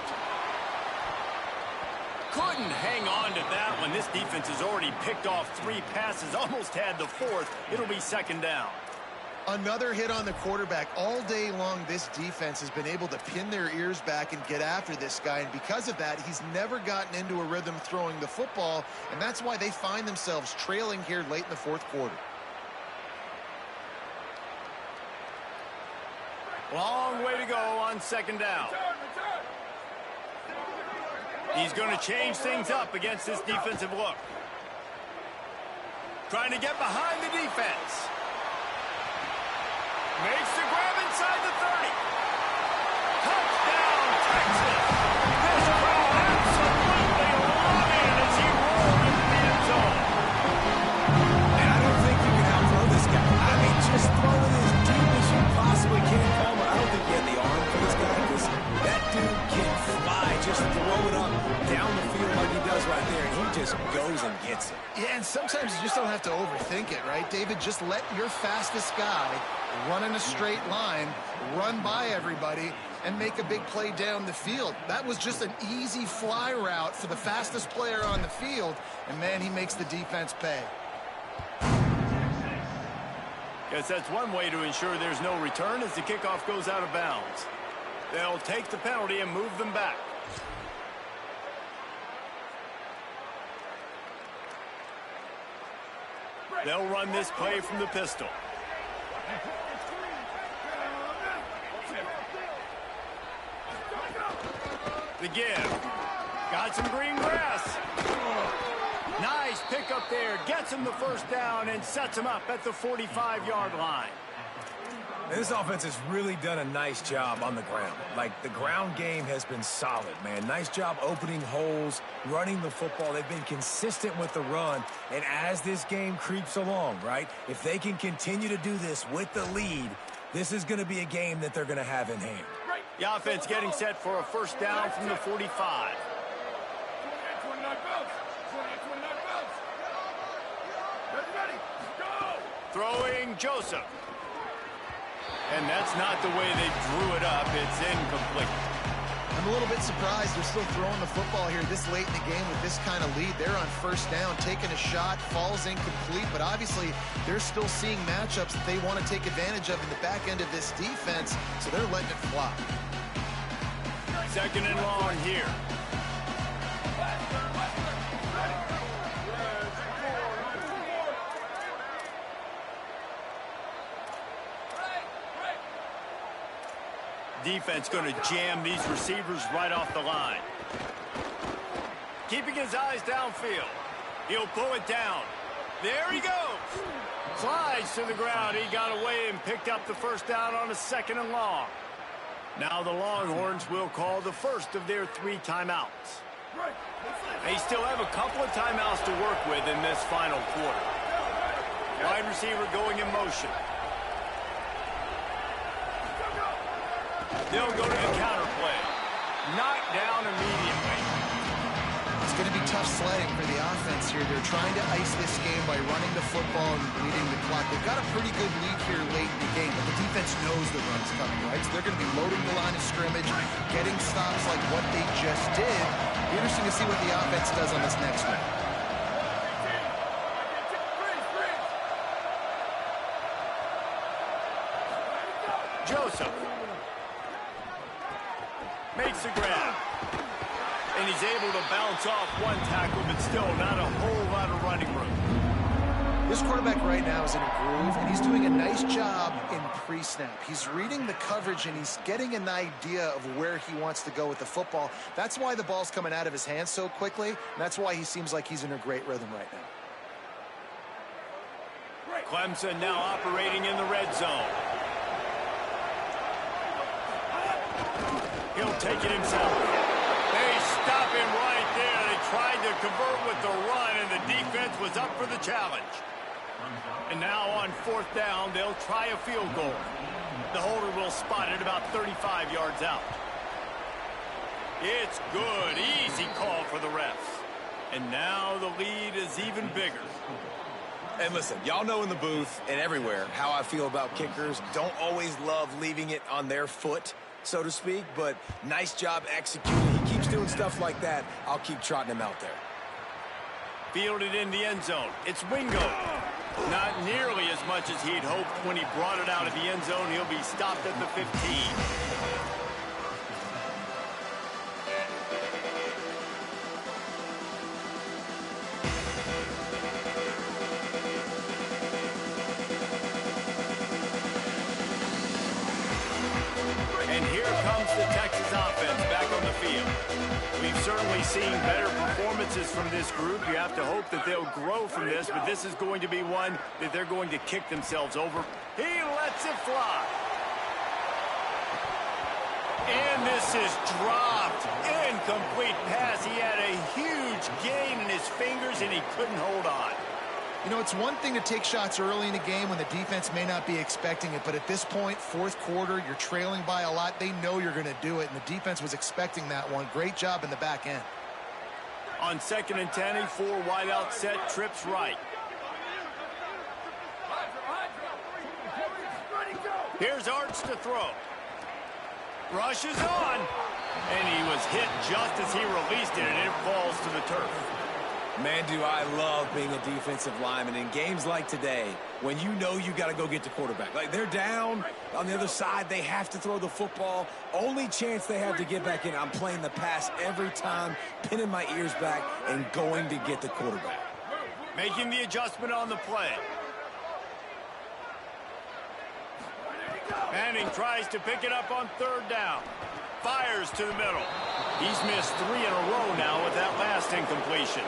[SPEAKER 1] Couldn't hang on to that one. This defense has already picked off 3 passes, almost had the 4th. It'll be 2nd down.
[SPEAKER 3] Another hit on the quarterback. All day long, this defense has been able to pin their ears back and get after this guy, and because of that, he's never gotten into a rhythm throwing the football, and that's why they find themselves trailing here late in the 4th quarter.
[SPEAKER 1] Long way to go on 2nd down. He's going to change things up against this defensive look. Trying to get behind the defense. Makes the grab inside the 30. Touchdown, Texas. This crowd absolutely loving it as he rolled into the end zone.
[SPEAKER 2] And I don't think you can outthrow this guy. I mean, just throw it as deep as you possibly can, Palmer. I don't think you have the arm for this guy because that dude can fly. Just throw it up down the field like he does right there, and he just goes and gets it.
[SPEAKER 3] Yeah, and sometimes you just don't have to overthink it, right, David? Just let your fastest guy run in a straight line, run by everybody, and make a big play down the field. That was just an easy fly route for the fastest player on the field, and man, he makes the defense pay.
[SPEAKER 1] Guess that's one way to ensure there's no return as the kickoff goes out of bounds. They'll take the penalty and move them back. They'll run this play from the pistol. The give. Got some green grass. Nice pickup there. Gets him the first down and sets him up at the 45-yard line.
[SPEAKER 2] And this offense has really done a nice job on the ground. Like, the ground game has been solid, man. Nice job opening holes, running the football. They've been consistent with the run. And as this game creeps along, right, if they can continue to do this with the lead, this is going to be a game that they're going to have in hand.
[SPEAKER 1] The offense getting set for a first down from the 45.
[SPEAKER 4] 28-29 bounce. 28-29 bounce. Ready, go!
[SPEAKER 1] Throwing Joseph. And that's not the way they drew it up. It's incomplete.
[SPEAKER 3] I'm a little bit surprised they're still throwing the football here this late in the game with this kind of lead. They're on first down, taking a shot, falls incomplete, but obviously they're still seeing matchups that they want to take advantage of in the back end of this defense, so they're letting it fly.
[SPEAKER 1] Second and long here. Defense going to jam these receivers right off the line. Keeping his eyes downfield. He'll pull it down. There he goes. Slides to the ground. He got away and picked up the first down on a second and long. Now the Longhorns will call the first of their 3 timeouts. They still have a couple of timeouts to work with in this final quarter. Wide receiver going in motion. They'll go to the counter play. Knocked down immediately.
[SPEAKER 3] It's going to be tough sledding for the offense here. They're trying to ice this game by running the football and bleeding the clock. They've got a pretty good lead here late in the game, but the defense knows the run's coming, right? So they're going to be loading the line of scrimmage, getting stops like what they just did. Be interesting to see what the offense does on this next one.
[SPEAKER 1] Joseph makes the grab. And he's able to bounce off one tackle, but still not a whole lot of running room.
[SPEAKER 3] This quarterback right now is in a groove, and he's doing a nice job in pre-snap. He's reading the coverage, and he's getting an idea of where he wants to go with the football. That's why the ball's coming out of his hands so quickly, and that's why he seems like he's in a great rhythm right now.
[SPEAKER 1] Clemson now operating in the red zone. He'll take it himself. They stop him right there. They tried to convert with the run, and the defense was up for the challenge. And now on fourth down, they'll try a field goal. The holder will spot it about 35 yards out. It's good. Easy call for the refs. And now the lead is even bigger.
[SPEAKER 2] And listen, y'all know in the booth and everywhere how I feel about kickers. Don't always love leaving it on their foot, so to speak, but nice job executing. He keeps doing stuff like that. I'll keep trotting him out there.
[SPEAKER 1] Fielded in the end zone. It's Wingo. Not nearly as much as he'd hoped when he brought it out of the end zone. He'll be stopped at the 15. And here comes the Texas offense back on the field. We've certainly seen better performances from this group. You have to hope that they'll grow from this, but this is going to be one that they're going to kick themselves over. He lets it fly. And this is dropped. Incomplete pass. He had a huge gain in his fingers, and he couldn't hold on.
[SPEAKER 3] You know, it's one thing to take shots early in a game when the defense may not be expecting it, but at this point, fourth quarter, you're trailing by a lot. They know you're going to do it, and the defense was expecting that one. Great job in the back end.
[SPEAKER 1] On 2nd and 10, a 4 wide out set, trips right. Here's Arch to throw. Rushes on, and he was hit just as he released it, and it falls to the turf.
[SPEAKER 2] Man, do I love being a defensive lineman in games like today when you know you got to go get the quarterback. Like, they're down on the other side. They have to throw the football. Only chance they have to get back in. I'm playing the pass every time, pinning my ears back and going to get the quarterback.
[SPEAKER 1] Making the adjustment on the play. Manning tries to pick it up on 3rd down. Fires to the middle. He's missed 3 in a row now with that last incompletion.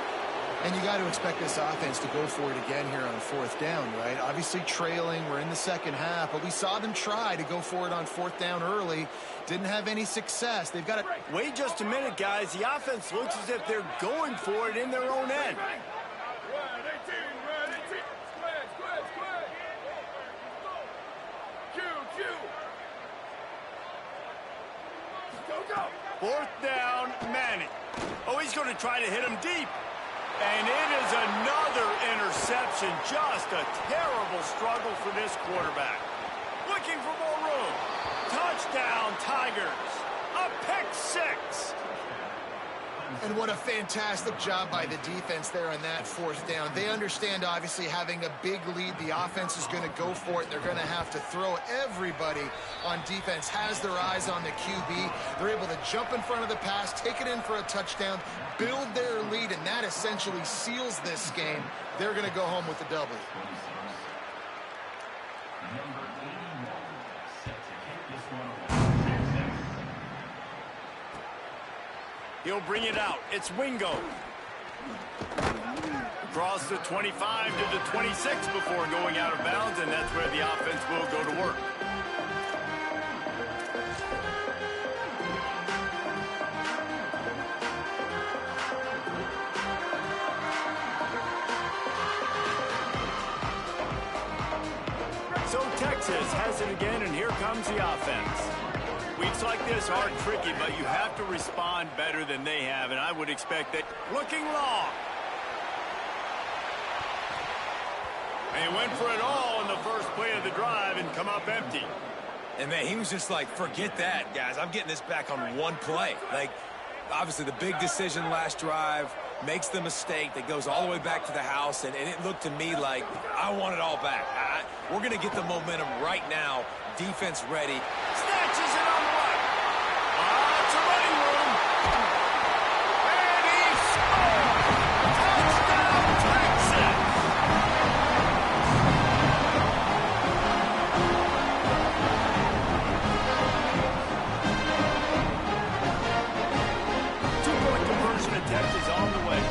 [SPEAKER 3] And you got to expect this offense to go for it again here on fourth down, right? Obviously trailing, we're in the second half, but we saw them try to go for it on fourth down early. Didn't have any success. They've got to...
[SPEAKER 1] Wait just a minute, guys. The offense looks as if they're going for it in their own end. Fourth down, Manning. Oh, he's going to try to hit him deep. And it is another interception. Just a terrible struggle for this quarterback. Looking for more room. Touchdown, Tigers. A pick six.
[SPEAKER 3] And what a fantastic job by the defense there on that fourth down. They understand, obviously, having a big lead. The offense is going to go for it. They're going to have to throw. Everybody on defense has their eyes on the QB. They're able to jump in front of the pass, take it in for a touchdown, build their lead, and that essentially seals this game. They're going to go home with the W.
[SPEAKER 1] He'll bring it out. It's Wingo. Across the 25 to the 26 before going out of bounds, and that's where the offense will go to work. So Texas has it again, and here comes the offense. Weeks like this are tricky, but you have to respond better than they have, and I would expect that. Looking long. And he went for it all in the first play of the drive and come up empty.
[SPEAKER 2] And, man, he was just like, forget that, guys. I'm getting this back on one play. Like, obviously, the big decision last drive makes the mistake that goes all the way back to the house, and it looked to me like I want it all back. We're going to get the momentum right now. Defense ready.
[SPEAKER 1] Snatches it on the right. It's a running room. And he scores. Touchdown, Texas. Two-point conversion attempt is on the way.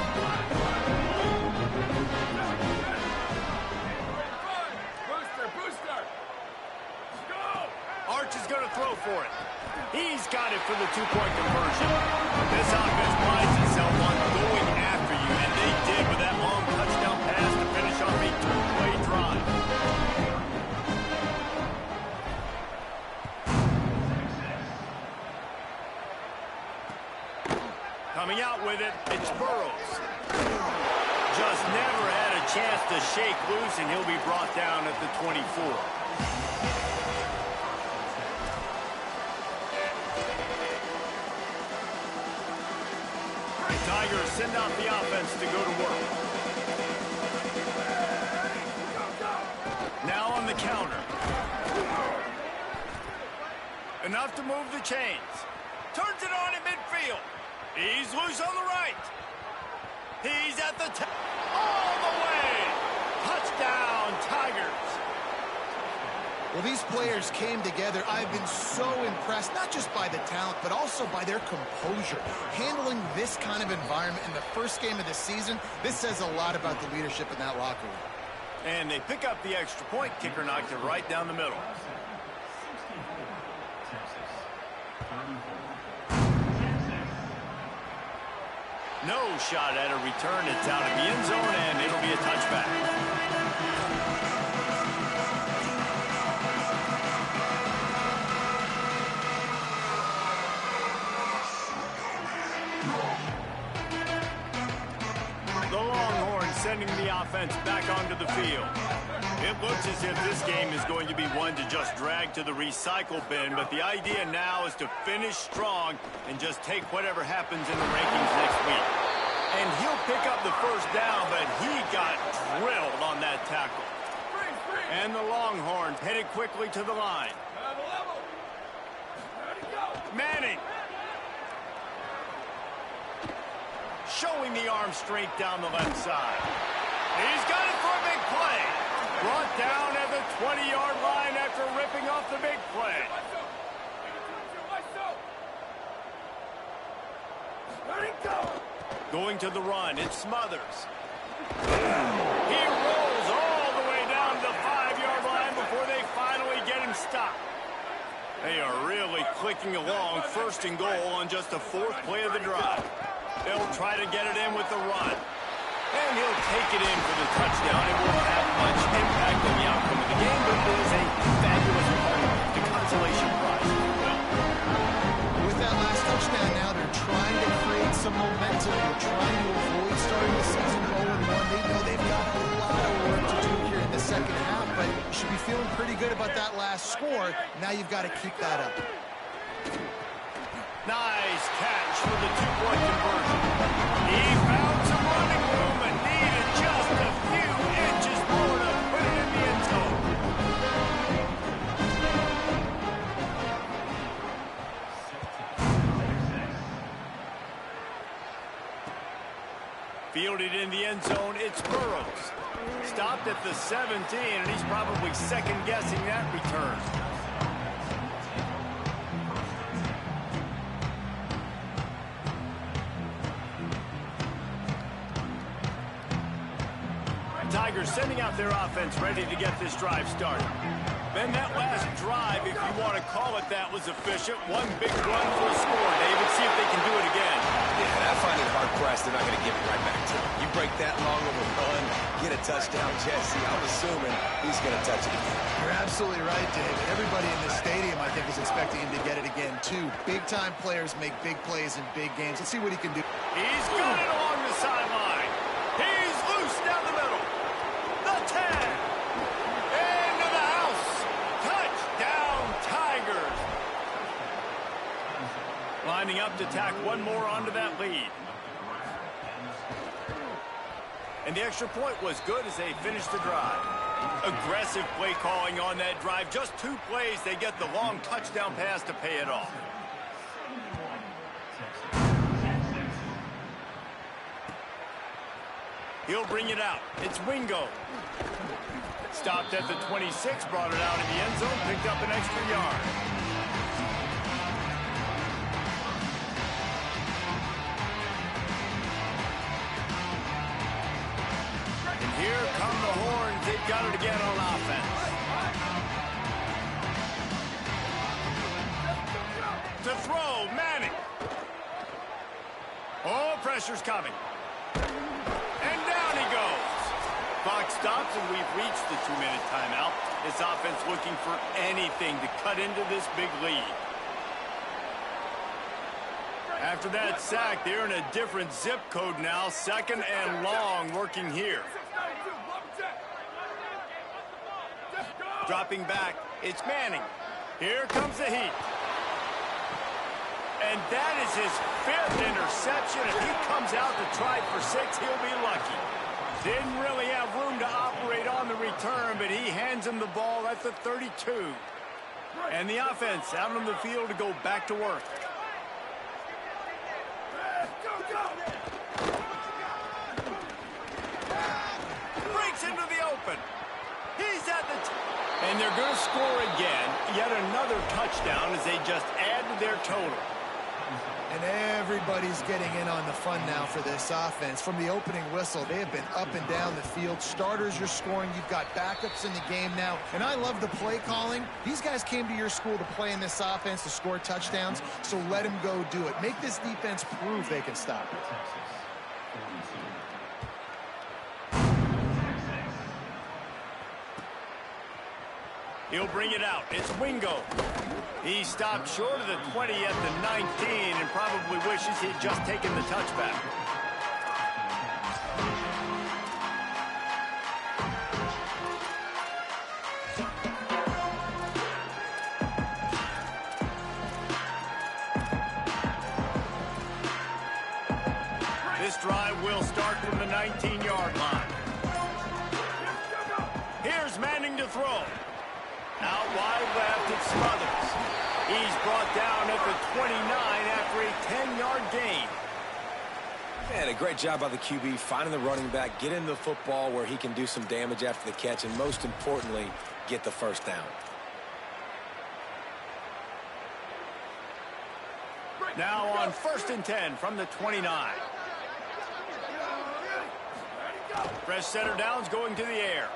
[SPEAKER 1] Arch is going to throw for it. He's got it for the two-point conversion. This offense prides itself on going after you, and they did with that long touchdown pass to finish off a two-play drive. Coming out with it, it's Burrows. Just never had a chance to shake loose, and he'll be brought down at the 24. Tigers send out the offense to go to work. Now on the counter. Enough to move the chains. Turns it on in midfield. He's loose on the right. He's at the top. All the way. Touchdown, Tigers.
[SPEAKER 3] Well, these players came together. I've been so impressed, not just by the talent, but also by their composure. Handling this kind of environment in the first game of the season, this says a lot about the leadership in that locker room.
[SPEAKER 1] And they pick up the extra point. Kicker knocked it right down the middle. No shot at a return. It's out of the end zone, and it'll be a touchback. Sending the offense back onto the field. It looks as if this game is going to be one to just drag to the recycle bin, but the idea now is to finish strong and just take whatever happens in the rankings next week. And he'll pick up the first down, but he got drilled on that tackle. And the Longhorns headed quickly to the line. Manning. Showing the arm strength down the left side. He's got it for a big play. Brought down at the 20-yard line after ripping off the big play. Going to the run, it's Smothers. He rolls all the way down the 5-yard line before they finally get him stopped. They are really clicking along, first and goal on just the 4th play of the drive. They'll try to get it in with the run. And he'll take it in for the touchdown. It won't have much impact on the outcome of the game, but it is a fabulous part of the consolation prize.
[SPEAKER 3] With that last touchdown now, they're trying to create some momentum. They're trying to avoid starting the season 0-1. They know they've got a lot of work to do here in the second half, but you should be feeling pretty good about that last score. Now you've got to keep that up.
[SPEAKER 1] Nice catch for the 2-point conversion. He found some running room and needed just a few inches more to put it in the end zone. Fielded in the end zone, it's Burrows. Stopped at the 17, and he's probably second-guessing that return. Tigers sending out their offense ready to get this drive started. Then that last drive, if you want to call it that, was efficient. One big run for a score, David. See if they can do it again.
[SPEAKER 2] Yeah, I find it hard-pressed they're not going to give it right back to him. You break that long of a run, get a touchdown, Jesse, I'm assuming he's going to touch it again.
[SPEAKER 3] You're absolutely right, David. Everybody in this stadium, I think, is expecting him to get it again, too. Big-time players make big plays in big games. Let's see what he can do.
[SPEAKER 1] He's got it along the sideline. He's loose down the middle. The 10. Into the house. Touchdown, Tigers. Lining up to tack one more onto that lead. And the extra point was good as they finished the drive. Aggressive play calling on that drive. Just 2 plays, they get the long touchdown pass to pay it off. He'll bring it out. It's Wingo. Stopped at the 26, brought it out in the end zone, picked up an extra yard. And here come the horns. They've got it again on offense. To throw, Manning. Oh, pressure's coming. And down he goes. Clock stops, and we've reached the 2-minute timeout. This offense looking for anything to cut into this big lead. After that sack, they're in a different zip code now. 2nd and long working here. Dropping back, it's Manning. Here comes the heat. And that is his 5th interception. If he comes out to try for 6, he'll be lucky. Didn't really have room to operate on the return, but he hands him the ball at the 32. And the offense out on the field to go back to work. Breaks into the open. He's at the and they're going to score again. Yet another touchdown as they just add to their total.
[SPEAKER 3] And everybody's getting in on the fun now for this offense. From the opening whistle, they have been up and down the field. Starters are scoring. You've got backups in the game now. And I love the play calling. These guys came to your school to play in this offense to score touchdowns, so let them go do it. Make this defense prove they can stop it.
[SPEAKER 1] He'll bring it out. It's Wingo. He stopped short of the 20 at the 19 and probably wishes he'd just taken the touchback. This drive will start from the 19-yard line. Here's Manning to throw. Out wide left, it's Smothers. He's brought down at the 29 after a 10-yard gain.
[SPEAKER 2] And a great job by the QB finding the running back, getting the football where he can do some damage after the catch, and most importantly, get the first down.
[SPEAKER 1] Now on 1st and 10 from the 29. Fresh center downs going to the air.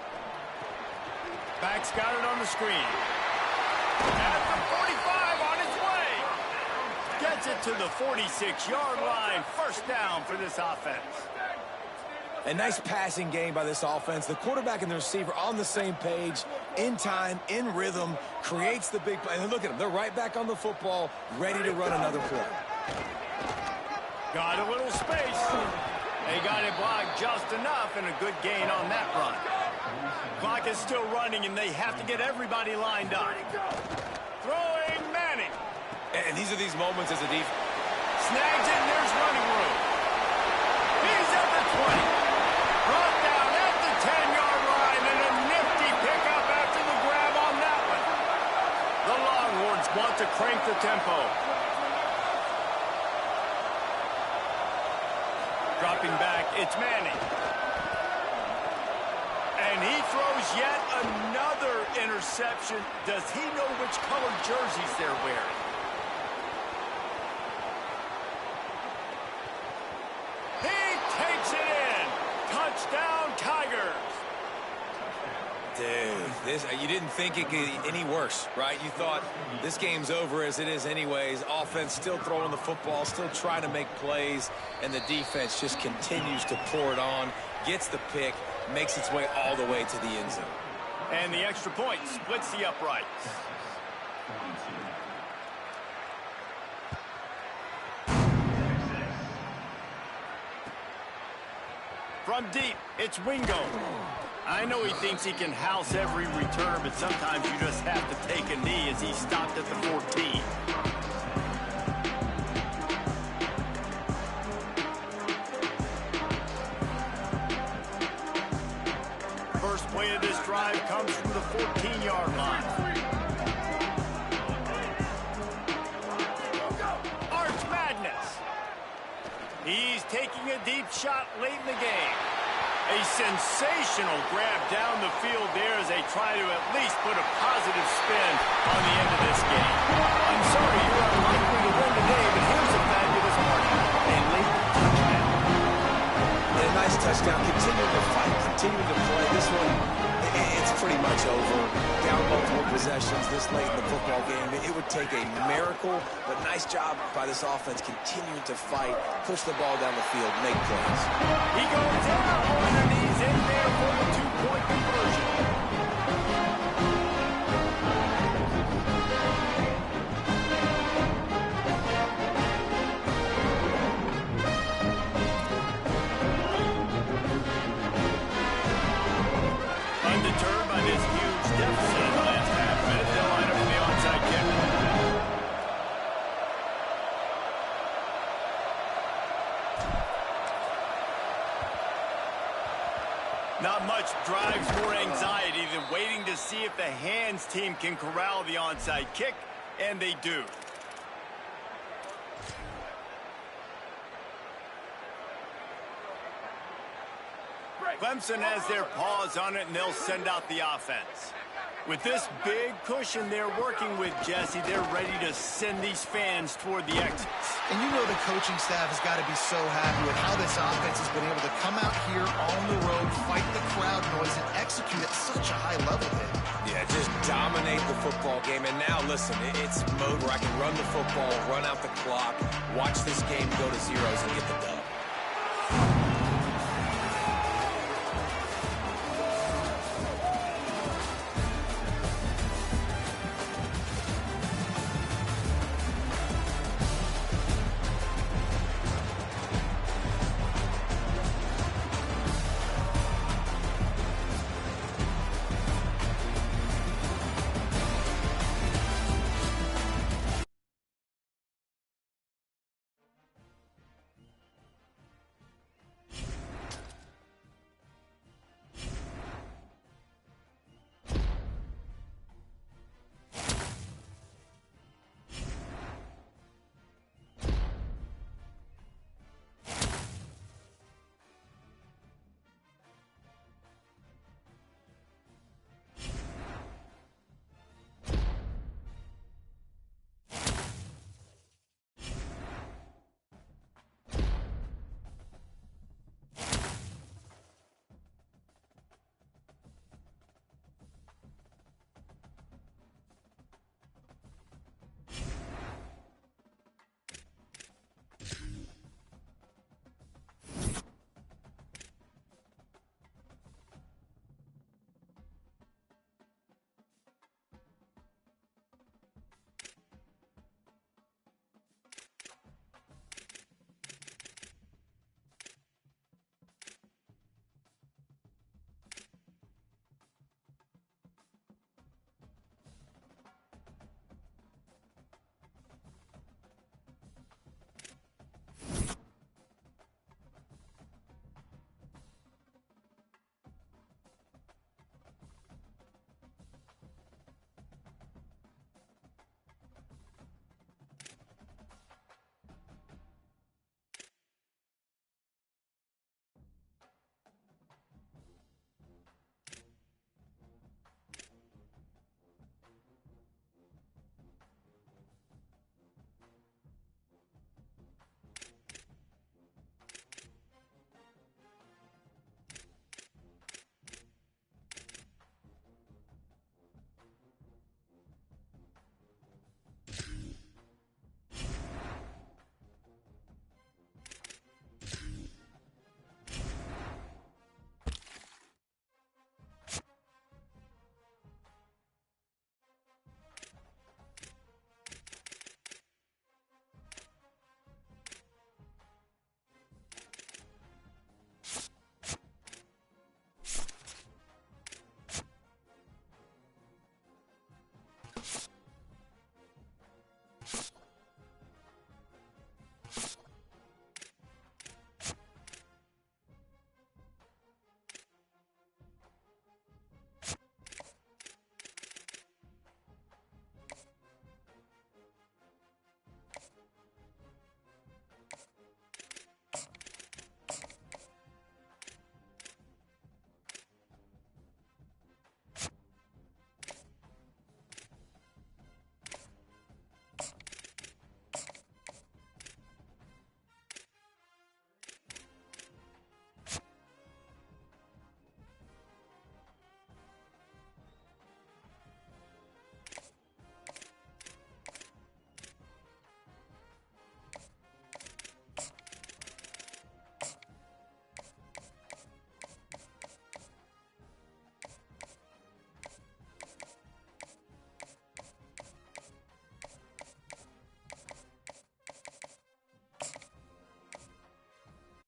[SPEAKER 1] Back's got it on the screen. At the 45 on its way. Gets it to the 46-yard line. First down for this offense.
[SPEAKER 2] A nice passing game by this offense. The quarterback and the receiver on the same page, in time, in rhythm, creates the big play. And look at them. They're right back on the football, ready to run another play.
[SPEAKER 1] Got a little space. They got it blocked just enough, and a good gain on that run. Clock is still running, and they have to get everybody lined up. Throwing Manning.
[SPEAKER 2] And these are these moments as a defense.
[SPEAKER 1] Snags it, and there's running room. He's at the 20. Brought down at the 10-yard line, and a nifty pickup after the grab on that one. The Longhorns want to crank the tempo. Dropping back, it's Manning. And he throws yet another interception. Does he know which color jerseys they're wearing? He takes it in. Touchdown, Tigers.
[SPEAKER 2] Dude, you didn't think it could get any worse, right? You thought this game's over as it is anyways. Offense still throwing the football, still trying to make plays, and the defense just continues to pour it on, gets the pick, makes its way all the way to the end zone.
[SPEAKER 1] And the extra point splits the uprights. From deep, it's Wingo. I know he thinks he can house every return, but sometimes you just have to take a knee as he stopped at the 14. First play of this drive comes from the 14-yard line. Arch Madness. He's taking a deep shot late in the game. A sensational grab down the field there as they try to at least put a positive spin on the end of this game. I'm sorry you're unlikely to win today, but here's a fabulous party. A late touchdown.
[SPEAKER 2] And a nice touchdown. Continuing to fight, continuing to play. This one, it's pretty much over. Down multiple possessions this late in the football game. It would take a miracle, but nice job by this offense continuing to fight, push the ball down the field, make plays.
[SPEAKER 1] He goes down on the knees in there for the two-point conversion. Undeterred by this huge deficit in the last half minute, they'll line up for the onside kick. Not much drives more anxiety than waiting to see if the hands team can corral the onside kick, and they do. Clemson has their paws on it, and they'll send out the offense. With this big cushion they're working with, Jesse, they're ready to send these fans toward the exits.
[SPEAKER 3] And you know the coaching staff has got to be so happy with how this offense has been able to come out here on the road, fight the crowd noise, and execute at such a high level.
[SPEAKER 2] Yeah, just dominate the football game. And now, listen, it's mode where I can run the football, run out the clock, watch this game go to zeros, and get the dub.